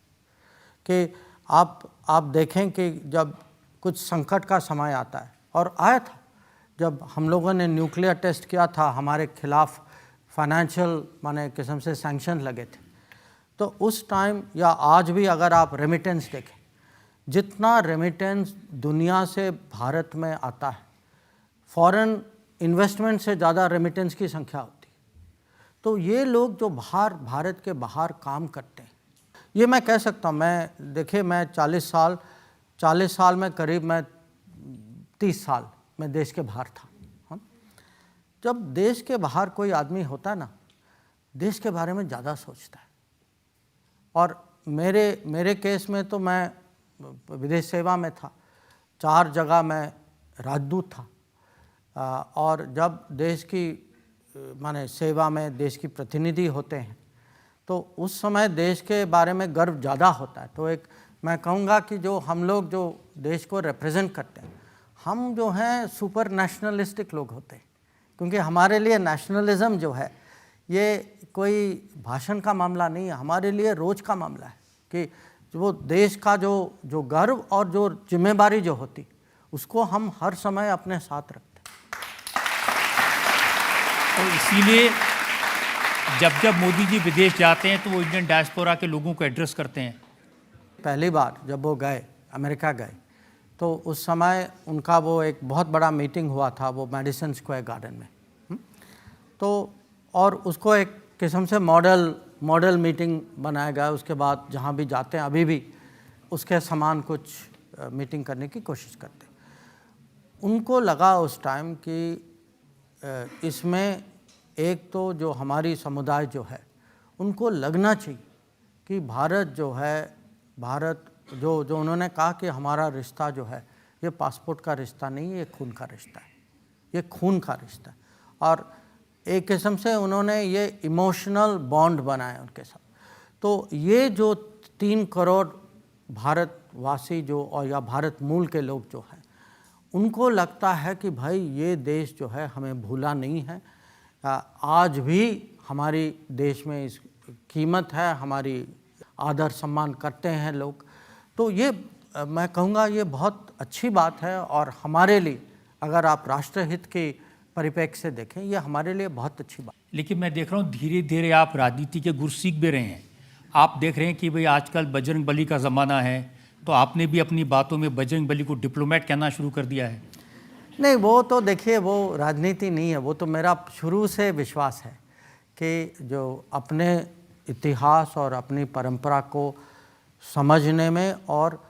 कि आप देखें कि जब कुछ संकट का समय आता है, और आया था जब हम लोगों ने न्यूक्लियर टेस्ट किया था, हमारे खिलाफ फाइनेंशियल माने किस्म से सैंक्शन लगे थे, तो उस टाइम या आज भी अगर आप रेमिटेंस देखें, जितना रेमिटेंस दुनिया से भारत में आता है, फॉरेन इन्वेस्टमेंट से ज़्यादा रेमिटेंस की संख्या होती है। तो ये लोग जो भारत के बाहर काम करते हैं, ये मैं कह सकता हूँ, देखिए मैं 40 साल में करीब मैं 30 साल मैं देश के बाहर था। जब देश के बाहर कोई आदमी होता है ना, देश के बारे में ज़्यादा सोचता है। और मेरे केस में तो मैं विदेश सेवा में था, 4 जगह मैं राजदूत था। और जब देश की माने सेवा में देश की प्रतिनिधि होते हैं तो उस समय देश के बारे में गर्व ज़्यादा होता है। तो एक मैं कहूँगा कि जो हम लोग जो देश को रिप्रेजेंट करते हैं, हम जो हैं सुपर नेशनलिस्टिक लोग होते हैं, क्योंकि हमारे लिए नेशनलिज्म जो है ये कोई भाषण का मामला नहीं है, हमारे लिए रोज़ का मामला है कि वो देश का जो गर्व और जो जिम्मेदारी जो होती उसको हम हर समय अपने साथ रखते हैं। तो इसीलिए जब मोदी जी विदेश जाते हैं तो वो इंडियन डायस्पोरा के लोगों को एड्रेस करते हैं। पहली बार जब वो गए, अमेरिका गए, तो उस समय उनका वो एक बहुत बड़ा मीटिंग हुआ था वो मैडिसन स्क्वायर गार्डन में। तो और उसको एक किस्म से मॉडल मीटिंग बनाया गया। उसके बाद जहाँ भी जाते हैं अभी भी उसके समान कुछ मीटिंग करने की कोशिश करते हैं। उनको लगा उस टाइम कि इसमें एक तो जो हमारी समुदाय जो है उनको लगना चाहिए कि भारत जो है, भारत जो उन्होंने कहा कि हमारा रिश्ता जो है ये पासपोर्ट का रिश्ता नहीं है, ये खून का रिश्ता है, ये खून का रिश्ता है। और एक किस्म से उन्होंने ये इमोशनल बॉन्ड बनाया उनके साथ। तो ये जो 3 करोड़ भारतवासी जो और या भारत मूल के लोग जो हैं, उनको लगता है कि भाई ये देश जो है हमें भूला नहीं है, आज भी हमारी देश में इस कीमत है, हमारी आदर सम्मान करते हैं लोग। तो ये मैं कहूँगा ये बहुत अच्छी बात है। और हमारे लिए अगर आप राष्ट्रहित के परिप्रेक्ष्य से देखें, ये हमारे लिए बहुत अच्छी बात। लेकिन मैं देख रहा हूँ धीरे धीरे आप राजनीति के गुर सीख भी रहे हैं। आप देख रहे हैं कि भाई आजकल बजरंग बली का ज़माना है, तो आपने भी अपनी बातों में बजरंग बली को डिप्लोमेट कहना शुरू कर दिया है। नहीं, वो तो देखिए वो राजनीति नहीं है, वो तो मेरा शुरू से विश्वास है कि जो अपने इतिहास और अपनी परंपरा को समझने में और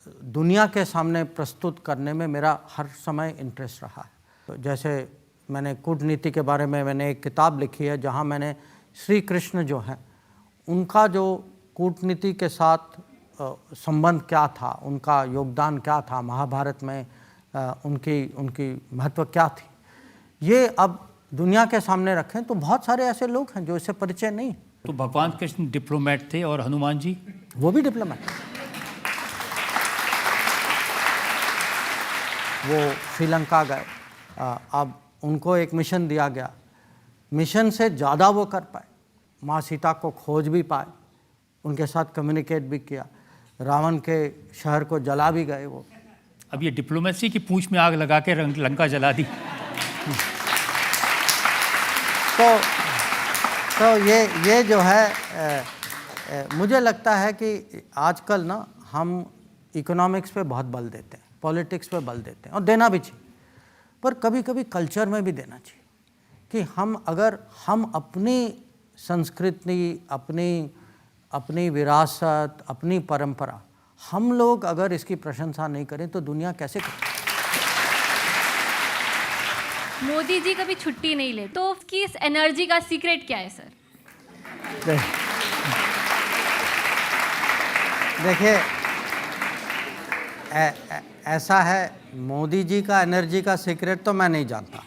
दुनिया के सामने प्रस्तुत करने में मेरा हर समय इंटरेस्ट रहा है। तो जैसे मैंने कूटनीति के बारे में मैंने एक किताब लिखी है जहाँ मैंने श्री कृष्ण जो हैं उनका जो कूटनीति के साथ संबंध क्या था, उनका योगदान क्या था, महाभारत में उनकी महत्व क्या थी, ये अब दुनिया के सामने रखें तो बहुत सारे ऐसे लोग हैं जो इससे परिचय नहीं। तो भगवान कृष्ण डिप्लोमेट थे और हनुमान जी वो भी डिप्लोमेट, वो श्रीलंका गए, अब उनको एक मिशन दिया गया, मिशन से ज़्यादा वो कर पाए, माँ सीता को खोज भी पाए, उनके साथ कम्युनिकेट भी किया, रावण के शहर को जला भी गए वो। अब ये डिप्लोमेसी की पूंछ में आग लगा के लंका जला दी। तो ये जो है मुझे लगता है कि आजकल ना हम इकोनॉमिक्स पे बहुत बल देते हैं, पॉलिटिक्स पे बल देते हैं और देना भी चाहिए, पर कभी कभी कल्चर में भी देना चाहिए कि अगर हम अपनी संस्कृति, अपनी विरासत, अपनी परंपरा, हम लोग अगर इसकी प्रशंसा नहीं करें तो दुनिया कैसे करे। मोदी जी कभी छुट्टी नहीं लेते, तो उसकी इस एनर्जी का सीक्रेट क्या है सर? देखिए ऐसा है, मोदी जी का एनर्जी का सीक्रेट तो मैं नहीं जानता,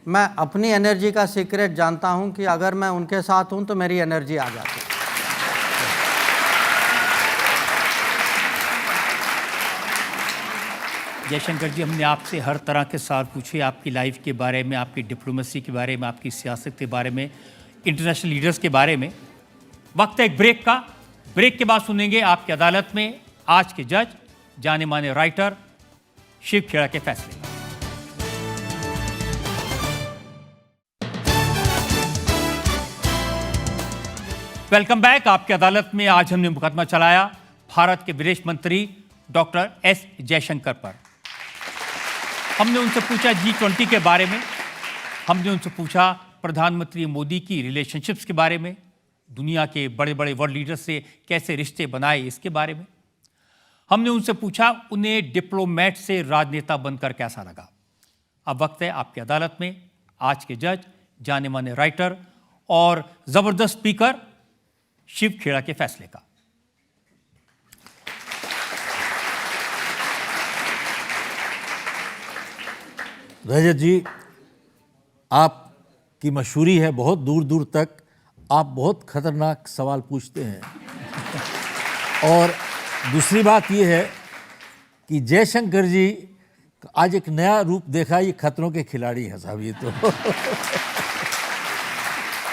मैं अपनी एनर्जी का सीक्रेट जानता हूं कि अगर मैं उनके साथ हूं तो मेरी एनर्जी आ जाती है। जयशंकर जी, हमने आपसे हर तरह के सवाल पूछे, आपकी लाइफ के बारे में, आपकी डिप्लोमेसी के बारे में, आपकी सियासत के बारे में। इंटरनेशनल लीडर्स के बारे में। वक्त है एक ब्रेक का। ब्रेक के बाद सुनेंगे आपकी अदालत में आज के जज जाने माने राइटर शिव खेड़ा के फैसले। Welcome back. आपकी अदालत में आज हमने मुकदमा चलाया भारत के विदेश मंत्री डॉक्टर एस जयशंकर पर। हमने उनसे पूछा G20 के बारे में, हमने उनसे पूछा प्रधानमंत्री मोदी की रिलेशनशिप्स के बारे में, दुनिया के बड़े बड़े वर्ल्ड लीडर्स से कैसे रिश्ते बनाए इसके बारे में। हमने उनसे पूछा उन्हें डिप्लोमेट से राजनेता बनकर कैसा लगा। अब वक्त है आपकी अदालत में आज के जज जाने माने राइटर और जबरदस्त स्पीकर शिव खेड़ा के फैसले का। रजत जी, आपकी मशहूरी है बहुत दूर दूर तक, आप बहुत खतरनाक सवाल पूछते हैं। और दूसरी बात यह है कि जयशंकर जी आज एक नया रूप देखा, ये खतरों के खिलाड़ी हैं साहब ये तो।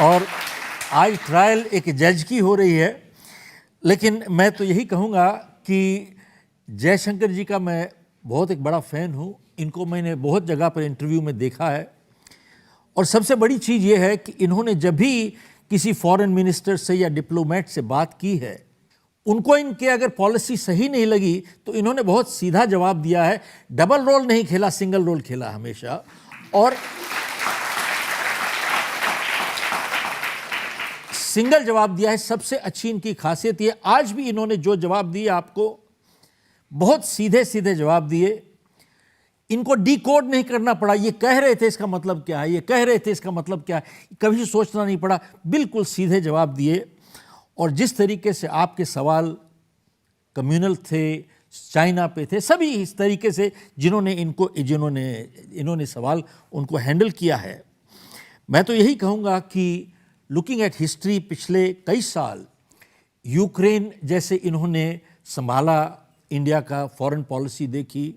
और आज ट्रायल एक जज की हो रही है, लेकिन मैं तो यही कहूँगा कि जयशंकर जी का मैं बहुत एक बड़ा फ़ैन हूँ। इनको मैंने बहुत जगह पर इंटरव्यू में देखा है, और सबसे बड़ी चीज़ ये है कि इन्होंने जब भी किसी फॉरेन मिनिस्टर से या डिप्लोमेट से बात की है, उनको इनके अगर पॉलिसी सही नहीं लगी तो इन्होंने बहुत सीधा जवाब दिया है। डबल रोल नहीं खेला, सिंगल रोल खेला हमेशा। और सिंगल जवाब दिया है। सबसे अच्छी इनकी खासियत ये, आज भी इन्होंने जो जवाब दिए आपको बहुत सीधे सीधे जवाब दिए। इनको डिकोड नहीं करना पड़ा, ये कह रहे थे इसका मतलब क्या है, ये कह रहे थे इसका मतलब क्या है, कभी सोचना नहीं पड़ा, बिल्कुल सीधे जवाब दिए। और जिस तरीके से आपके सवाल कम्युनल थे, चाइना पे थे, सभी इस तरीके से इन्होंने सवाल उनको हैंडल किया है। मैं तो यही कहूँगा कि लुकिंग एट हिस्ट्री, पिछले कई साल यूक्रेन जैसे इन्होंने संभाला, इंडिया का फॉरेन पॉलिसी देखी,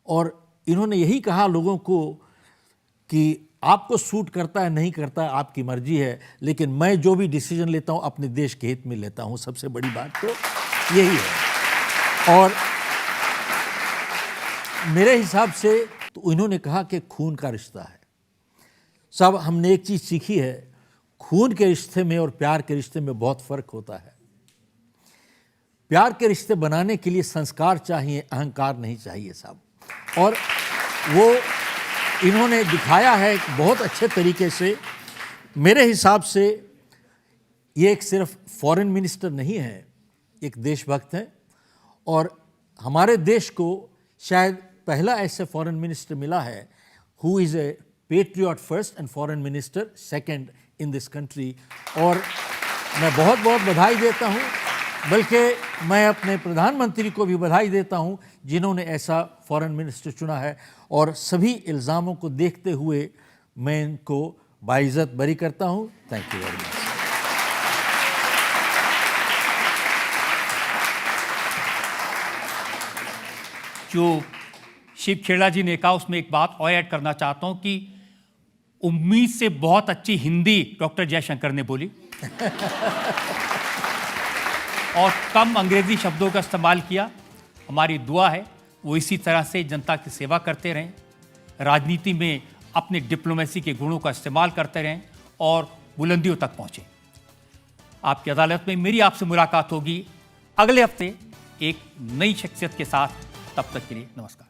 और इन्होंने यही कहा लोगों को कि आपको सूट करता है नहीं करता है आपकी मर्जी है, लेकिन मैं जो भी डिसीजन लेता हूँ अपने देश के हित में लेता हूँ। सबसे बड़ी बात तो यही है। और मेरे हिसाब से तो इन्होंने कहा कि खून का रिश्ता है। साहब, हमने एक चीज़ सीखी है, खून के रिश्ते में और प्यार के रिश्ते में बहुत फ़र्क होता है। प्यार के रिश्ते बनाने के लिए संस्कार चाहिए, अहंकार नहीं चाहिए साहब। और वो इन्होंने दिखाया है बहुत अच्छे तरीके से। मेरे हिसाब से ये एक सिर्फ फॉरेन मिनिस्टर नहीं है, एक देशभक्त हैं। और हमारे देश को शायद पहला ऐसे फॉरेन मिनिस्टर मिला है who is a patriot first and foreign minister second in this country. और मैं बहुत बहुत बधाई देता हूँ, बल्कि मैं अपने प्रधानमंत्री को भी बधाई देता हूं जिन्होंने ऐसा फॉरेन मिनिस्टर चुना है। और सभी इल्ज़ामों को देखते हुए मैं इनको बाइज़्ज़त बरी करता हूं। Thank you very much. जो शिव खेड़ा जी ने कहा उसमें एक बात और ऐड करना चाहता हूं कि उम्मीद से बहुत अच्छी हिंदी डॉक्टर जयशंकर ने बोली और कम अंग्रेजी शब्दों का इस्तेमाल किया। हमारी दुआ है वो इसी तरह से जनता की सेवा करते रहें, राजनीति में अपने डिप्लोमेसी के गुणों का इस्तेमाल करते रहें और बुलंदियों तक पहुँचें। आपकी अदालत में मेरी आपसे मुलाकात होगी अगले हफ्ते एक नई शख्सियत के साथ। तब तक के लिए नमस्कार।